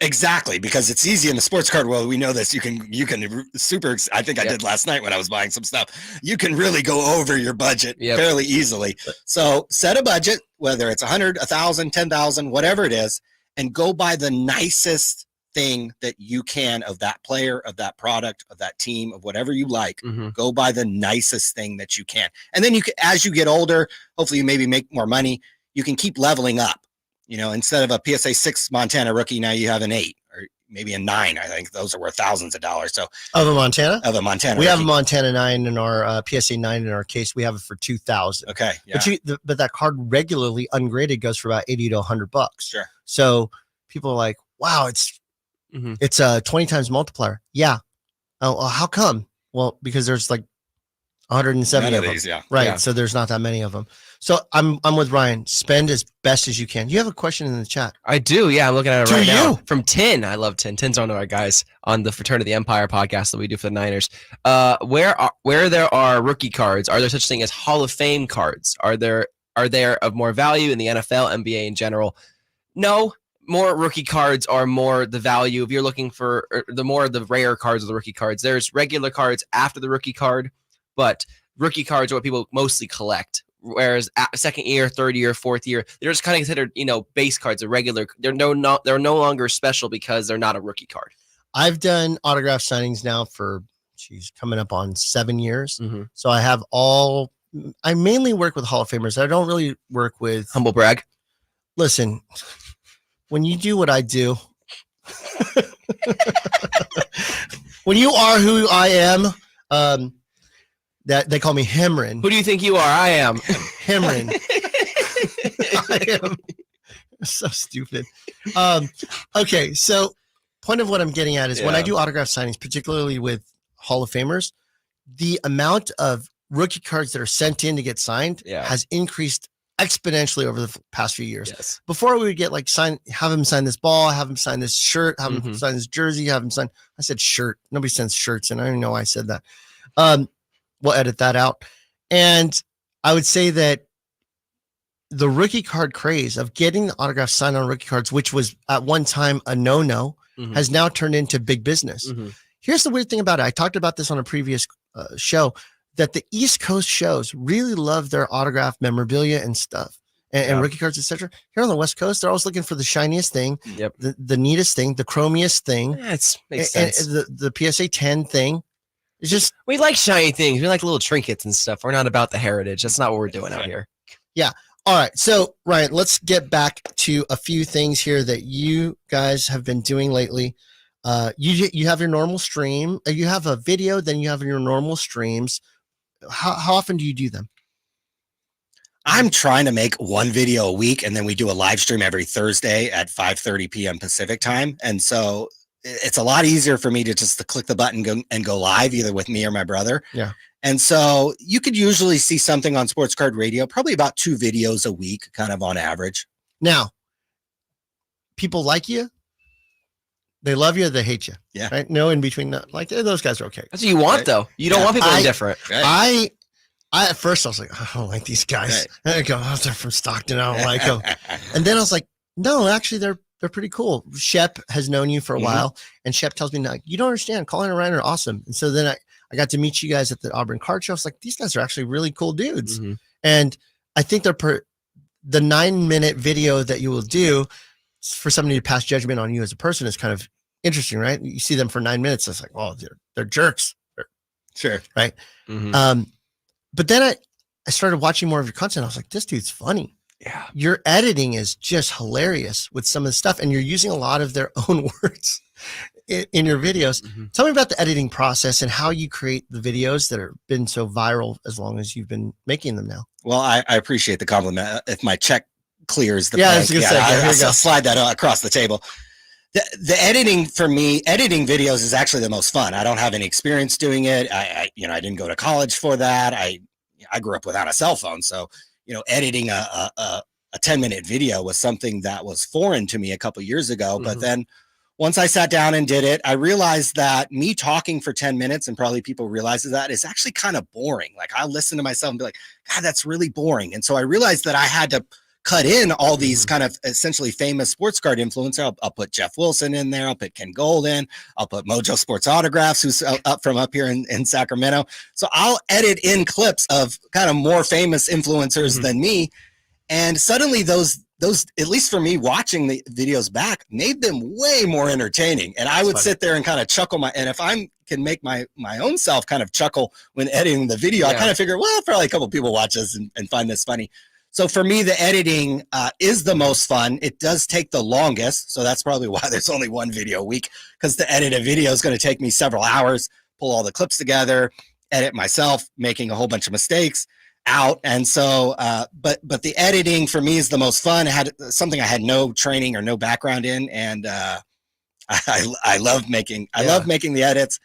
Exactly, because it's easy in the sports card world. We know this. You can super. I think I did last night when I was buying some stuff. You can really go over your budget fairly easily. So set a budget, whether it's 100, 1,000, 10,000, whatever it is, and go buy the nicest thing that you can of that player, of that product, of that team, of whatever you like. Mm-hmm. Go buy the nicest thing that you can. And then you can, as you get older, hopefully you maybe make more money. You can keep leveling up. You know, instead of a PSA 6 Montana rookie, now you have an 8 or maybe a 9. I think those are worth thousands of dollars. So of a Montana? Of a Montana We rookie. have a Montana 9 in our PSA 9 in our case. We have it for $2,000. Okay. Yeah. But that card regularly ungraded goes for about $80 to $100. Sure. So people are like, wow, it's a 20 times multiplier. Yeah. Oh, how come? Well, because there's like 170 None of of them. these, yeah. Right. Yeah. So there's not that many of them. So I'm with Ryan. Spend as best as you can. You have a question in the chat. I do. Yeah, I'm looking at it Do right now. you? From Tin. I love Tin. Tin's one of our guys on the Fraternity of the Empire podcast that we do for the Niners. Where there are rookie cards, are there such thing as Hall of Fame cards? Are there of more value in the NFL, NBA in general? No. More rookie cards are more the value. If you're looking for the more of the rare cards of the rookie cards, there's regular cards after the rookie card, but rookie cards are what people mostly collect. Whereas second year, third year, fourth year, they're just kind of considered, base cards, a regular. They're no longer special because they're not a rookie card. I've done autograph signings now for coming up on 7 years. Mm-hmm. So I mainly work with Hall of Famers. I don't really work with humble brag. Listen, when you do what I do, when you are who I am, that they call me Hemrin. Who do you think you are? I am Hemrin. I am so stupid. Okay, so point of what I'm getting at is when I do autograph signings, particularly with Hall of Famers, the amount of rookie cards that are sent in to get signed has increased exponentially over the past few years. Yes. Before we would get have him sign this ball, have him sign this shirt, have him sign this jersey, have him sign. I said shirt. Nobody sends shirts, and I don't even know why I said that. We'll edit that out. And I would say that the rookie card craze of getting the autograph signed on rookie cards, which was at one time a no-no, has now turned into big business. Here's the weird thing about it. I talked about this on a previous show, that the East Coast shows really love their autograph memorabilia and stuff and rookie cards, etc. Here on the West Coast, they're always looking for the shiniest thing, the neatest thing, the chromiest thing. Yeah, it makes sense. The PSA 10 thing. It's just, we like shiny things. We like little trinkets and stuff. We're not about the heritage. That's not what we're doing out here. Yeah. All right. So, Ryan, let's get back to a few things here that you guys have been doing lately. You have your normal stream. You have a video, then you have your normal streams. How often do you do them? I'm trying to make one video a week, and then we do a live stream every Thursday at 5:30 p.m. Pacific time. And so it's a lot easier for me to just click the button and go live, either with me or my brother. Yeah. And so you could usually see something on Sports Card Radio, probably about 2 videos a week, kind of on average. Now, people like you. They love you, they hate you. Yeah. Right? No in between. Like, those guys are okay. That's what you want, though. You don't want people indifferent. I at first I was like, I don't like these guys. And I go, they're from Stockton. I don't like them. And then I was like, no, actually, they're pretty cool. Shep has known you for a while, and Shep tells me, like, you don't understand. Colin and Ryan are awesome. And so then I got to meet you guys at the Auburn Card Show. I was like, these guys are actually really cool dudes. And I think the 9-minute video that you will do for somebody to pass judgment on you as a person is kind of interesting, right? You see them for 9 minutes. It's like, well, they're jerks. Sure. Right. But then I started watching more of your content. I was like, this dude's funny. Yeah. Your editing is just hilarious with some of the stuff. And you're using a lot of their own words in your videos. Tell me about the editing process and how you create the videos that have been so viral as long as you've been making them now. Well, I appreciate the compliment. If my check clears the I bank, was gonna say, I'll slide that across the table. The editing for me, editing videos is actually the most fun. I don't have any experience doing it. I didn't go to college for that. I grew up without a cell phone. So, editing a 10-minute video was something that was foreign to me a couple years ago. But then once I sat down and did it, I realized that me talking for 10 minutes, and probably people realize that, is actually kind of boring. Like, I'll listen to myself and be like, God, that's really boring. And so I realized that I had to cut in all these kind of essentially famous sports card influencer. I'll put Jeff Wilson in there. I'll put Ken Golden. I'll put Mojo Sports Autographs, who's up here in Sacramento. So I'll edit in clips of kind of more famous influencers than me. And suddenly those those, at least for me, watching the videos back, made them way more entertaining. And I would sit there and kind of chuckle and if I can make my own self kind of chuckle when editing the video, I kind of figure, well, probably a couple people watch this and find this funny. So for me, the editing is the most fun. It does take the longest. So that's probably why there's only one video a week, because to edit a video is going to take me several hours, pull all the clips together, edit myself, making a whole bunch of mistakes out. And so, but the editing for me is the most fun. It had something I had no training or no background in. And I love making the edits.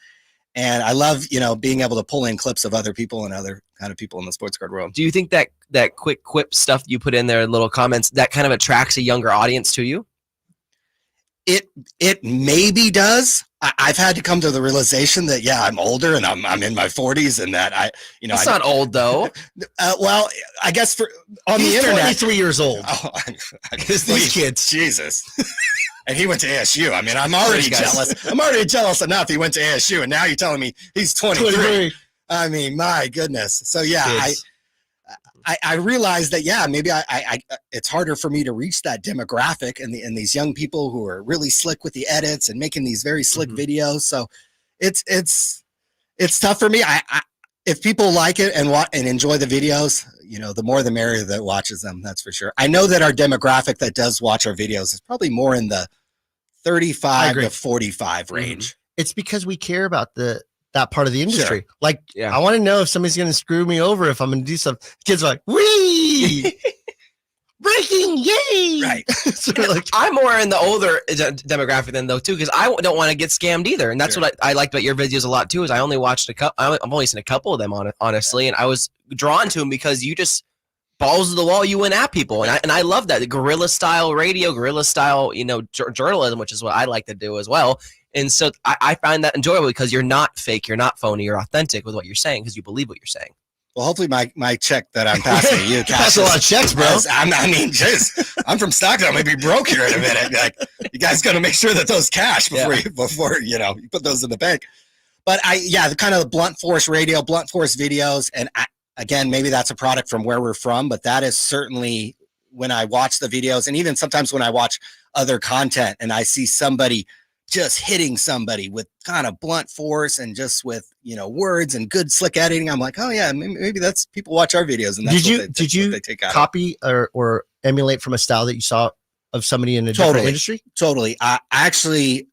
And I love, being able to pull in clips of other people and other kind of people in the sports card world. Do you think that quick quip stuff you put in there, little comments, that kind of attracts a younger audience to you? It maybe does. I've had to come to the realization that, I'm older and I'm in my 40s and that It's not old though. Well, I guess on the internet. 23 years old. Oh, these kids. Jesus. And he went to ASU. I mean, I'm already jealous. I'm already jealous enough he went to ASU, and now you're telling me he's 23. I mean, my goodness. So I realized that maybe I it's harder for me to reach that demographic and these young people who are really slick with the edits and making these very slick videos. So it's tough for me. If people like it and enjoy the videos, the more the merrier that watches them. That's for sure. I know that our demographic that does watch our videos is probably more in the 35 to 45 range. It's because we care about that part of the industry. Sure. Like, I want to know if somebody's going to screw me over if I'm going to do something. Kids are like, wee! Breaking, yay! Right. So I'm more in the older demographic than though too, because I don't want to get scammed either. And that's what I liked about your videos a lot too. Is I only watched I've only seen a couple of them honestly, and I was drawn to them because you just balls to the wall, you went at people, and I love that, the guerrilla style radio, guerrilla style journalism, which is what I like to do as well. And so I find that enjoyable because you're not fake, you're not phony, you're authentic with what you're saying because you believe what you're saying. Well, hopefully my check that I'm passing you, That's a lot of checks, bro. I'm from Stockton. I'm gonna be broke here in a minute. Like, you guys got to make sure that those cash before you put those in the bank. But the kind of blunt force radio, blunt force videos, and again, maybe that's a product from where we're from, but that is certainly when I watch the videos, and even sometimes when I watch other content and I see somebody just hitting somebody with kind of blunt force and just with words and good slick editing, I'm like, oh yeah, maybe that's people watch our videos. And that's did you copy or emulate from a style that you saw of somebody in a different industry? Totally. I actually,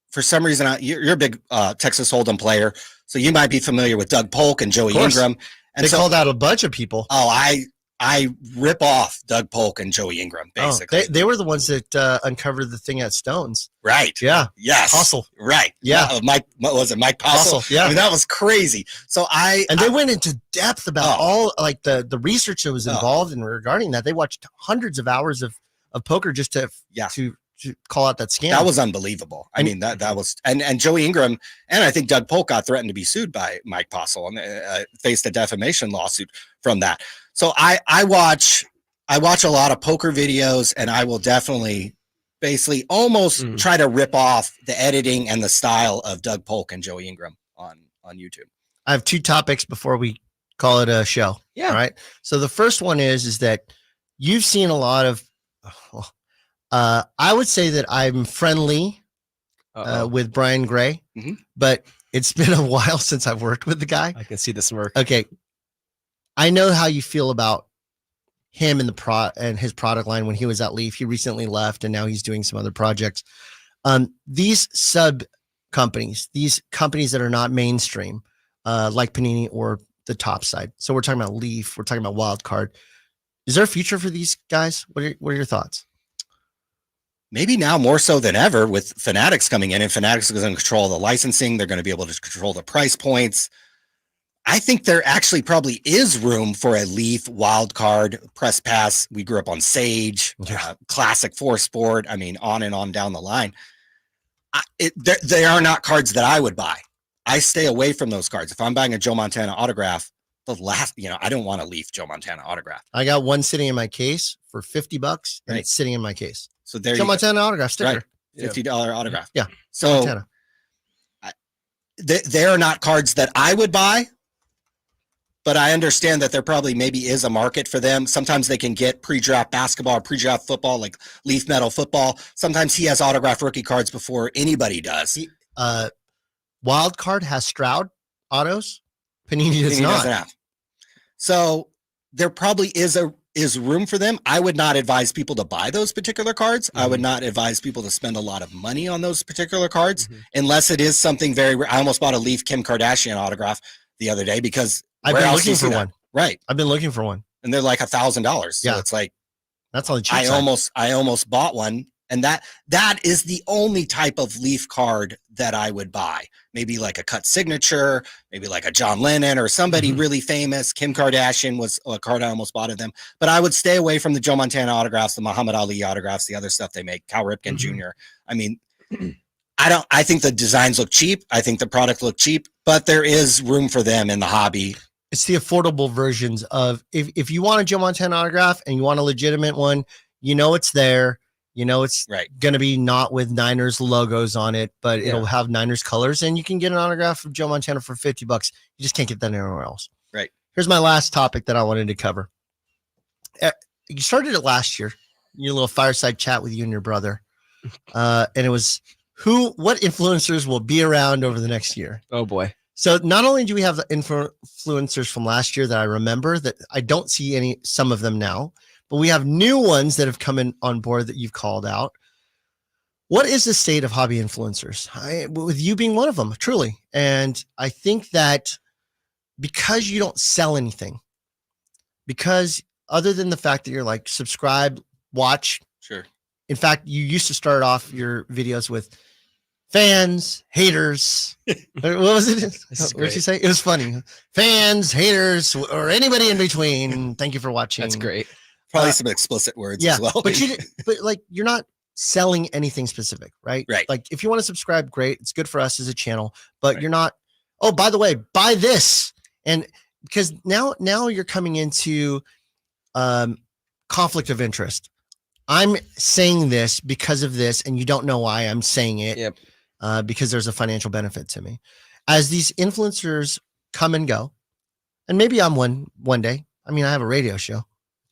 for some reason, you're a big Texas Hold'em player, so you might be familiar with Doug Polk and Joey Ingram. And they called out a bunch of people. Oh, I rip off Doug Polk and Joey Ingram, basically. They were the ones that uncovered the thing at Stones. Right. Yeah. Yes. Hustle. Right. Yeah. Mike, what was it? Mike Postle? Yeah. I mean, that was crazy. So they went into depth about all like the research that was involved in regarding that. They watched hundreds of hours of poker just to call out that scam. That was unbelievable. I mean, that was, and Joey Ingram, and I think Doug Polk got threatened to be sued by Mike Postle and faced a defamation lawsuit from that. So I watch a lot of poker videos, and I will definitely basically almost try to rip off the editing and the style of Doug Polk and Joey Ingram on YouTube. I have two topics before we call it a show. Yeah. All right. So the first one is that you've seen a lot of, I would say that I'm friendly with Brian Gray, but it's been a while since I've worked with the guy. I can see the smirk. Okay. I know how you feel about him and his product line when he was at Leaf. He recently left and now he's doing some other projects. These sub companies, these companies that are not mainstream, like Panini or the top side. So we're talking about Leaf, we're talking about Wildcard. Is there a future for these guys? What are your thoughts? Maybe now more so than ever with Fanatics coming in, and Fanatics is going to control the licensing. They're going to be able to control the price points. I think there actually probably is room for a Leaf, Wildcard, Press Pass. We grew up on Sage, Classic 4 Sport. I mean, on and on down the line. They are not cards that I would buy. I stay away from those cards. If I'm buying a Joe Montana autograph, I don't want a Leaf Joe Montana autograph. I got one sitting in my case for $50, and it's sitting in my case. So there Joe Montana autograph sticker. Right. $50 autograph. Yeah. So they are not cards that I would buy, but I understand that there probably maybe is a market for them. Sometimes they can get pre-draft basketball or pre-draft football, like Leaf Metal football. Sometimes he has autographed rookie cards before anybody does. Wild Card has Stroud autos. Panini does not. Doesn't have. So there probably is room for them. I would not advise people to buy those particular cards. I would not advise people to spend a lot of money on those particular cards unless it is something very rare. I almost bought a Leaf Kim Kardashian autograph the other day because I've been looking for one. Right. I've been looking for one. And they're like $1,000. So it's like, that's on the cheap I side. almost bought one. And that is the only type of Leaf card that I would buy. Maybe like a cut signature, maybe like a John Lennon or somebody really famous. Kim Kardashian was a card I almost bought of them. But I would stay away from the Joe Montana autographs, the Muhammad Ali autographs, the other stuff they make, Cal Ripken Jr. I mean, I think the designs look cheap. I think the product look cheap, but there is room for them in the hobby. It's the affordable versions of, if you want a Joe Montana autograph and you want a legitimate one, you know it's there. You know, it's going to be not with Niners logos on it, but it'll have Niners colors, and you can get an autograph of Joe Montana for $50. You just can't get that anywhere else. Right. Here's my last topic that I wanted to cover. You started it last year, your little fireside chat with you and your brother. And it was what influencers will be around over the next year. Oh boy. So not only do we have the influencers from last year that I remember that I don't see some of them now, but we have new ones that have come in on board that you've called out. What is the state of hobby influencers? With you being one of them, truly. And I think that because you don't sell anything, because other than the fact that you're like, subscribe, watch. Sure. In fact, you used to start off your videos with fans, haters. What was it? What did you say? It was funny. Fans, haters, or anybody in between. Thank you for watching. That's great. Probably some explicit words as well. But like you're not selling anything specific, right? Right. Like if you want to subscribe, great. It's good for us as a channel, but you're not, oh, by the way, buy this. And because now you're coming into conflict of interest. I'm saying this because of this, and you don't know why I'm saying it. Because there's a financial benefit to me. As these influencers come and go, and maybe I'm one day. I mean, I have a radio show.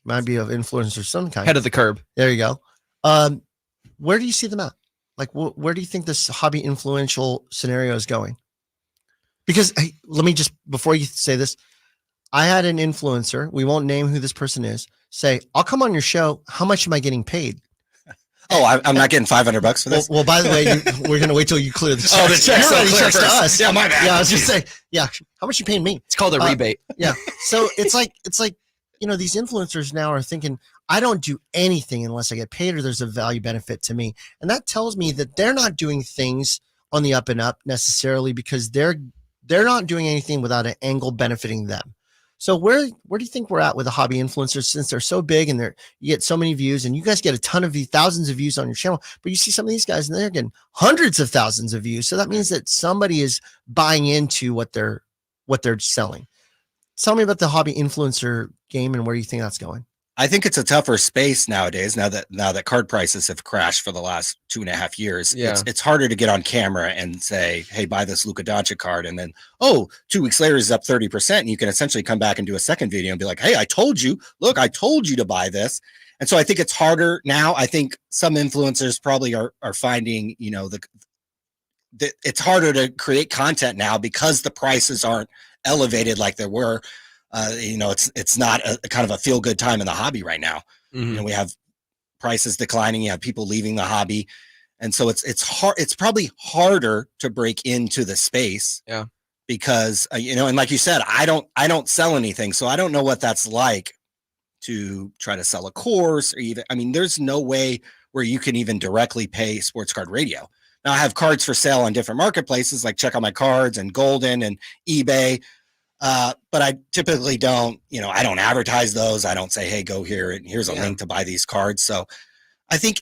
Might be of influencer of some kind. Head of the curb. There you go. Where do you see them at? Like, where do you think this hobby influential scenario is going? Because hey, let me just, before you say this, I had an influencer, we won't name who this person is, say, I'll come on your show. How much am I getting paid? Oh, I'm not getting $500 for this. Well, by the way, we're going to wait till you clear the check. Oh, the check's to us. Yeah, my bad. Yeah, I was just saying, how much you paying me? It's called a rebate. Yeah. So it's like, these influencers now are thinking, I don't do anything unless I get paid or there's a value benefit to me. And that tells me that they're not doing things on the up and up necessarily because they're not doing anything without an angle benefiting them. So where do you think we're at with the hobby influencers since they're so big and you get so many views and you guys get a ton of views, thousands of views on your channel, but you see some of these guys and they're getting hundreds of thousands of views. So that means that somebody is buying into what they're selling. Tell me about the hobby influencer game and where you think that's going. I think it's a tougher space nowadays. Now that card prices have crashed for the last 2.5 years, it's harder to get on camera and say, "Hey, buy this Luka Doncic card," and then 2 weeks later it's up 30%, and you can essentially come back and do a second video and be like, "Hey, I told you. Look, I told you to buy this." And so I think it's harder now. I think some influencers probably are finding, it's harder to create content now because the prices aren't elevated like there were. It's not a kind of a feel good time in the hobby right now. We have prices declining. You have people leaving the hobby. And so it's hard. It's probably harder to break into the space. Yeah. Because, and like you said, I don't sell anything. So I don't know what that's like to try to sell a course or even, there's no way where you can even directly pay Sports Card Radio. Now I have cards for sale on different marketplaces like Check Out My Cards and Golden and eBay. But I typically don't, I don't advertise those. I don't say, hey, go here and here's a link to buy these cards. So I think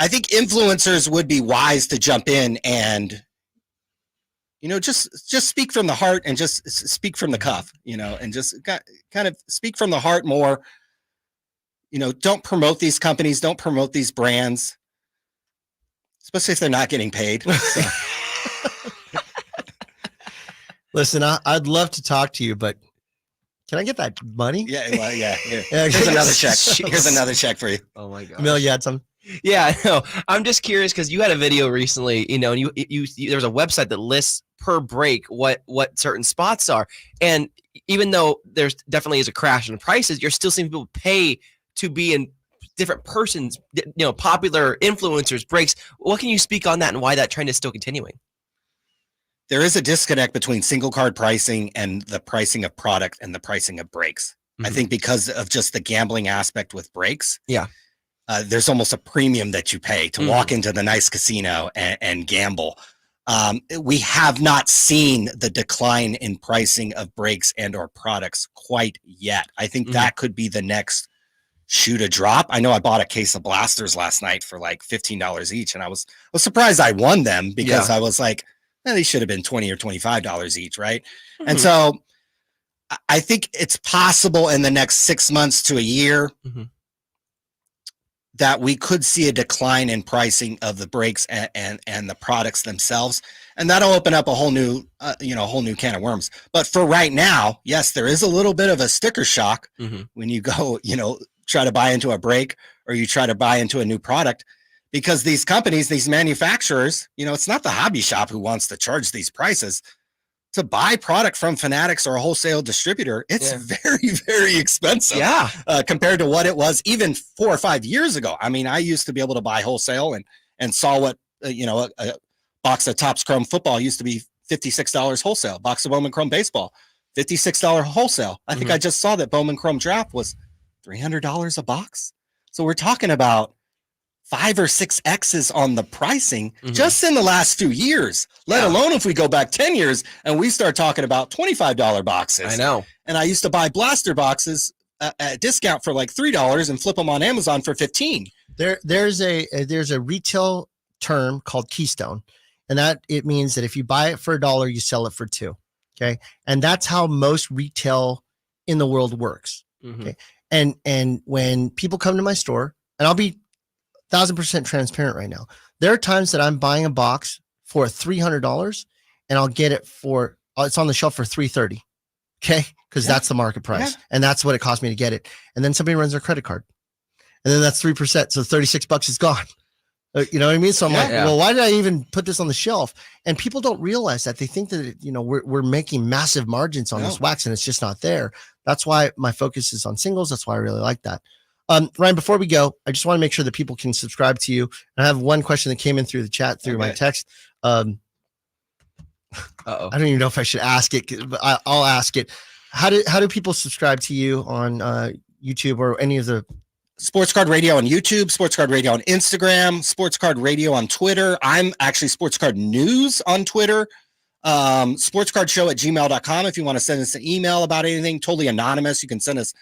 influencers would be wise to jump in and, just speak from the heart and just speak from the cuff, and just kind of speak from the heart more. Don't promote these companies, don't promote these brands, especially if they're not getting paid. So. Listen, I'd love to talk to you, but can I get that money? Yeah, well, yeah. Here. Yeah, Here's another check. Here's another check for you. Oh my god. Emil, you had some? Yeah, I know. I'm just curious because you had a video recently, and you there's a website that lists per break what certain spots are, and even though there's definitely is a crash in prices, you're still seeing people pay to be in different persons, popular influencers breaks. What can you speak on that and why that trend is still continuing? There is a disconnect between single card pricing and the pricing of product and the pricing of breaks. I think because of just the gambling aspect with breaks. Yeah. There's almost a premium that you pay to walk into the nice casino and gamble. We have not seen the decline in pricing of breaks and or products quite yet. I think that could be the next shoe to drop. I know I bought a case of blasters last night for like $15 each, and I was surprised I won them because I was like, they should have been $20 or $25 each, right? And so I think it's possible in the next 6 months to a year that we could see a decline in pricing of the breaks and the products themselves. And that'll open up a whole new, whole new can of worms. But for right now, yes, there is a little bit of a sticker shock when you go, try to buy into a break or you try to buy into a new product, because these companies, these manufacturers, it's not the hobby shop who wants to charge these prices. To buy product from Fanatics or a wholesale distributor, it's very, very expensive compared to what it was even 4 or 5 years ago. I mean, I used to be able to buy wholesale and saw what, a box of Topps Chrome football used to be $56 wholesale. Box of Bowman Chrome baseball, $56 wholesale. I think I just saw that Bowman Chrome draft was $300 a box. So we're talking about 5 or 6 X's on the pricing just in the last few years, let alone if we go back 10 years and we start talking about $25 boxes. I know. And I used to buy blaster boxes at discount for like $3 and flip them on Amazon for $15. There's a retail term called Keystone, and that it means that if you buy it for $1, you sell it for $2. Okay. And that's how most retail in the world works. Okay. And when people come to my store, and I'll be 1,000% transparent right now, there are times that I'm buying a box for $300 and I'll get it for, it's on the shelf for $330. Okay. Cause that's the market price. And that's what it cost me to get it. And then somebody runs their credit card and then that's 3%. So $36 is gone. You know what I mean? So I'm like, well, why did I even put this on the shelf? And people don't realize that. They think that, we're making massive margins on this wax and it's just not there. That's why my focus is on singles. That's why I really like that. Ryan, before we go, I just want to make sure that people can subscribe to you. And I have one question that came in through the chat, through my text. I don't even know if I should ask it, but I'll ask it. How do people subscribe to you on YouTube or any of the Sports Card Radio on YouTube, Sports Card Radio on Instagram, Sports Card Radio on Twitter? I'm actually Sports Card News on Twitter. sportscardshow@gmail.com if you want to send us an email about anything, totally anonymous. You can send us,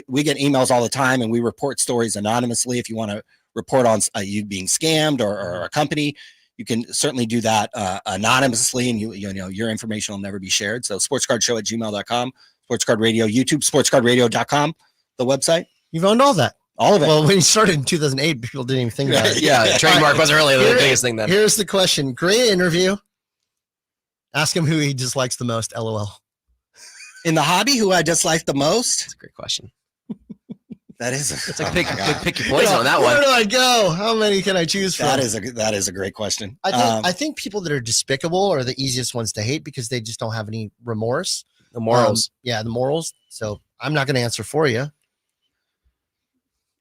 we get emails all the time and we report stories anonymously. If you want to report on you being scammed or a company, you can certainly do that anonymously, and your information will never be shared. So sportscardshow@gmail.com, Sports Card Radio, YouTube, sportscardradio.com, the website. You've owned all that. All of it. Well, when you started in 2008, people didn't even think about it. Trademark wasn't really the biggest thing then. Here's the question. Great interview. Ask him who he dislikes the most, LOL. In the hobby, who I dislike the most? That's a great question. That is it's like pick your poison on that one. Where do I go? How many can I choose from? That is a great question. I think people that are despicable are the easiest ones to hate because they just don't have any remorse. The morals. The morals. So I'm not going to answer for you.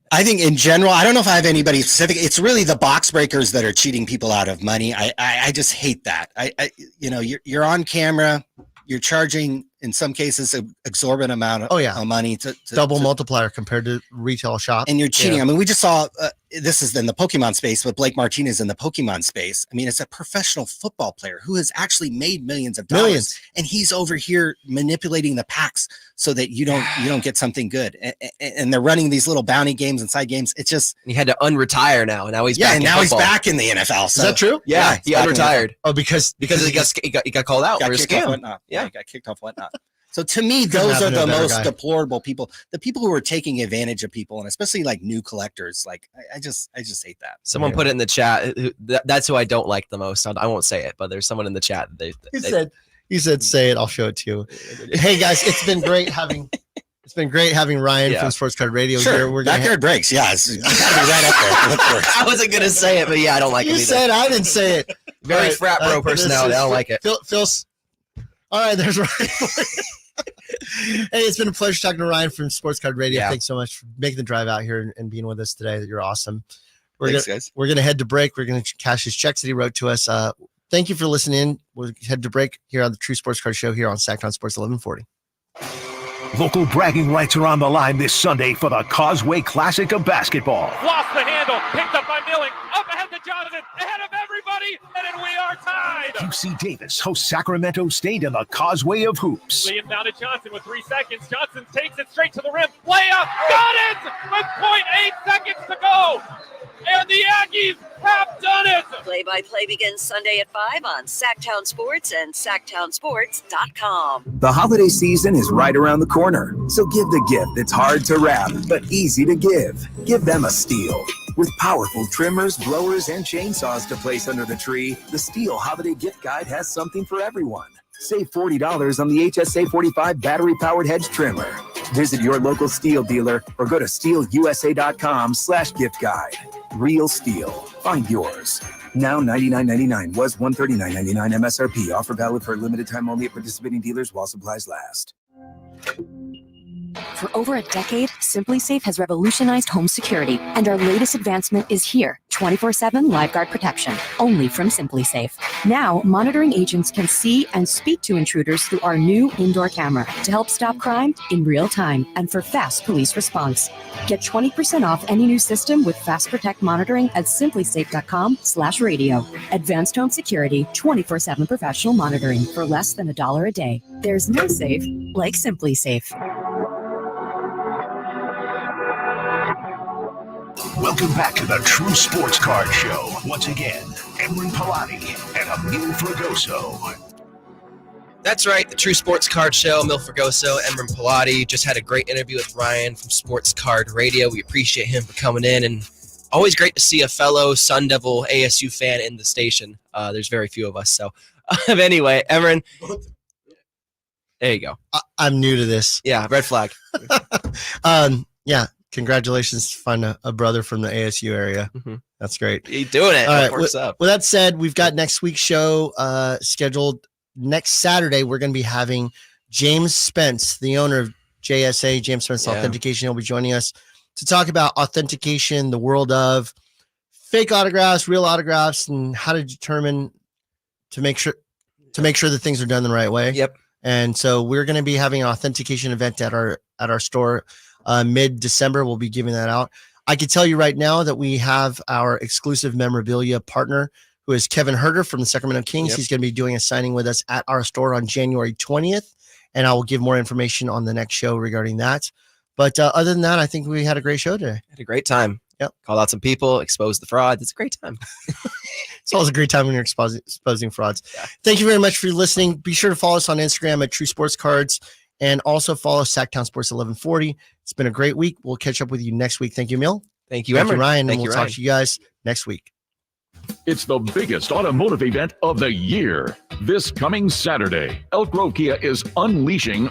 I think in general, I don't know if I have anybody specific. It's really the box breakers that are cheating people out of money. I just hate that. You're on camera, you're charging in some cases an exorbitant amount of money to double multiplier compared to retail shop, and you're cheating. I mean, we just saw this is in the Pokemon space, but Blake Martinez in the Pokemon space. I mean, it's a professional football player who has actually made millions of dollars, and he's over here manipulating the packs so that you don't get something good. And they're running these little bounty games and side games. It's just he had to unretire now, and now he's back. He's back in the NFL. So, is that true? Yeah, he unretired. Oh, because he got called out for a scam. He got kicked off whatnot. So to me, those are the most deplorable people, the people who are taking advantage of people, and especially like new collectors. Like I just hate that. Someone put it in the chat. That's who I don't like the most. I won't say it, but there's someone in the chat. He said, say it. I'll show it to you. Hey guys, it's been great having been great having Ryan from Sports Card Radio here. We're gonna Backyard breaks. Yeah, it's gotta be right up there. Look for it. I wasn't gonna say it, but yeah, I don't like it. You said I didn't say it. Very frat bro personality. I don't like it. Phil's. All right, there's Ryan. Hey, it's been a pleasure talking to Ryan from Sports Card Radio. Yeah. Thanks so much for making the drive out here and being with us today. You're awesome. Thanks, guys. We're gonna head to break. We're gonna cash his checks that he wrote to us. Thank you for listening. We'll head to break here on the True Sports Card Show here on Sacktown Sports 1140. Local bragging rights are on the line this Sunday for the Causeway Classic of Basketball. Lost the handle, picked up by Milling, up ahead to Jonathan, ahead of everybody, and then we are tied. UC Davis hosts Sacramento State in the Causeway of Hoops. Lee down to Johnson with 3 seconds. Johnson takes it straight to the rim. Layup, got it with 0.8 seconds to go. And the Aggies have done it. Play-by-play begins Sunday at 5 on Sacktown Sports and SacktownSports.com. The holiday season is right around the corner, so give the gift that's hard to wrap but easy to give. Give them a Steel. With powerful trimmers, blowers, and chainsaws to place under the tree, the Steel Holiday Gift Guide has something for everyone. Save $40 on the HSA 45 battery-powered hedge trimmer. Visit your local Steel dealer or go to steelusa.com/gift guide. Real Steel. Find yours. Now $99.99 was $139.99 MSRP. Offer valid for a limited time only at participating dealers while supplies last. For over a decade, SimpliSafe has revolutionized home security, and our latest advancement is here, 24/7 LiveGuard protection, only from SimpliSafe. Now, monitoring agents can see and speak to intruders through our new indoor camera to help stop crime in real time and for fast police response. Get 20% off any new system with Fast Protect monitoring at simplisafe.com/radio. Advanced home security, 24/7 professional monitoring for less than $1 a day. There's no safe like SimpliSafe. Welcome back to the True Sports Card Show. Once again, Emran Palati and Emil Fragoso. That's right, the True Sports Card Show. Emil Fragoso, Emran Palati. Just had a great interview with Ryan from Sports Card Radio. We appreciate him for coming in, and always great to see a fellow Sun Devil ASU fan in the station. There's very few of us, so anyway, Emran. There you go. I'm new to this. Yeah, red flag. Yeah. Congratulations to find a brother from the ASU area. Mm-hmm. That's great. You doing it. All right. What's up? With that said, we've got next week's show scheduled next Saturday. We're going to be having James Spence, the owner of JSA, James Spence Authentication. He'll be joining us to talk about authentication, the world of fake autographs, real autographs, and how to determine to make sure that things are done the right way. Yep. And so we're going to be having an authentication event at our store. Mid-December, we'll be giving that out. I can tell you right now that we have our exclusive memorabilia partner, who is Kevin Herter from the Sacramento Kings. He's going to be doing a signing with us at our store on January 20th, and I will give more information on the next show regarding that. But other than that, I think we had a great show today. Had a great time. Yep. Called out some people, exposed the fraud. It's a great time. It's always a great time when you're exposing frauds. Yeah. Thank you very much for listening. Be sure to follow us on Instagram at True Sports Cards, and also follow Sacktown Sports 1140. It's been a great week. We'll catch up with you next week. Thank you, Emil. Thank you, Thank you, Ryan. Thank and we'll talk to you guys next week. It's the biggest automotive event of the year. This coming Saturday, Elk Grove Kia is unleashing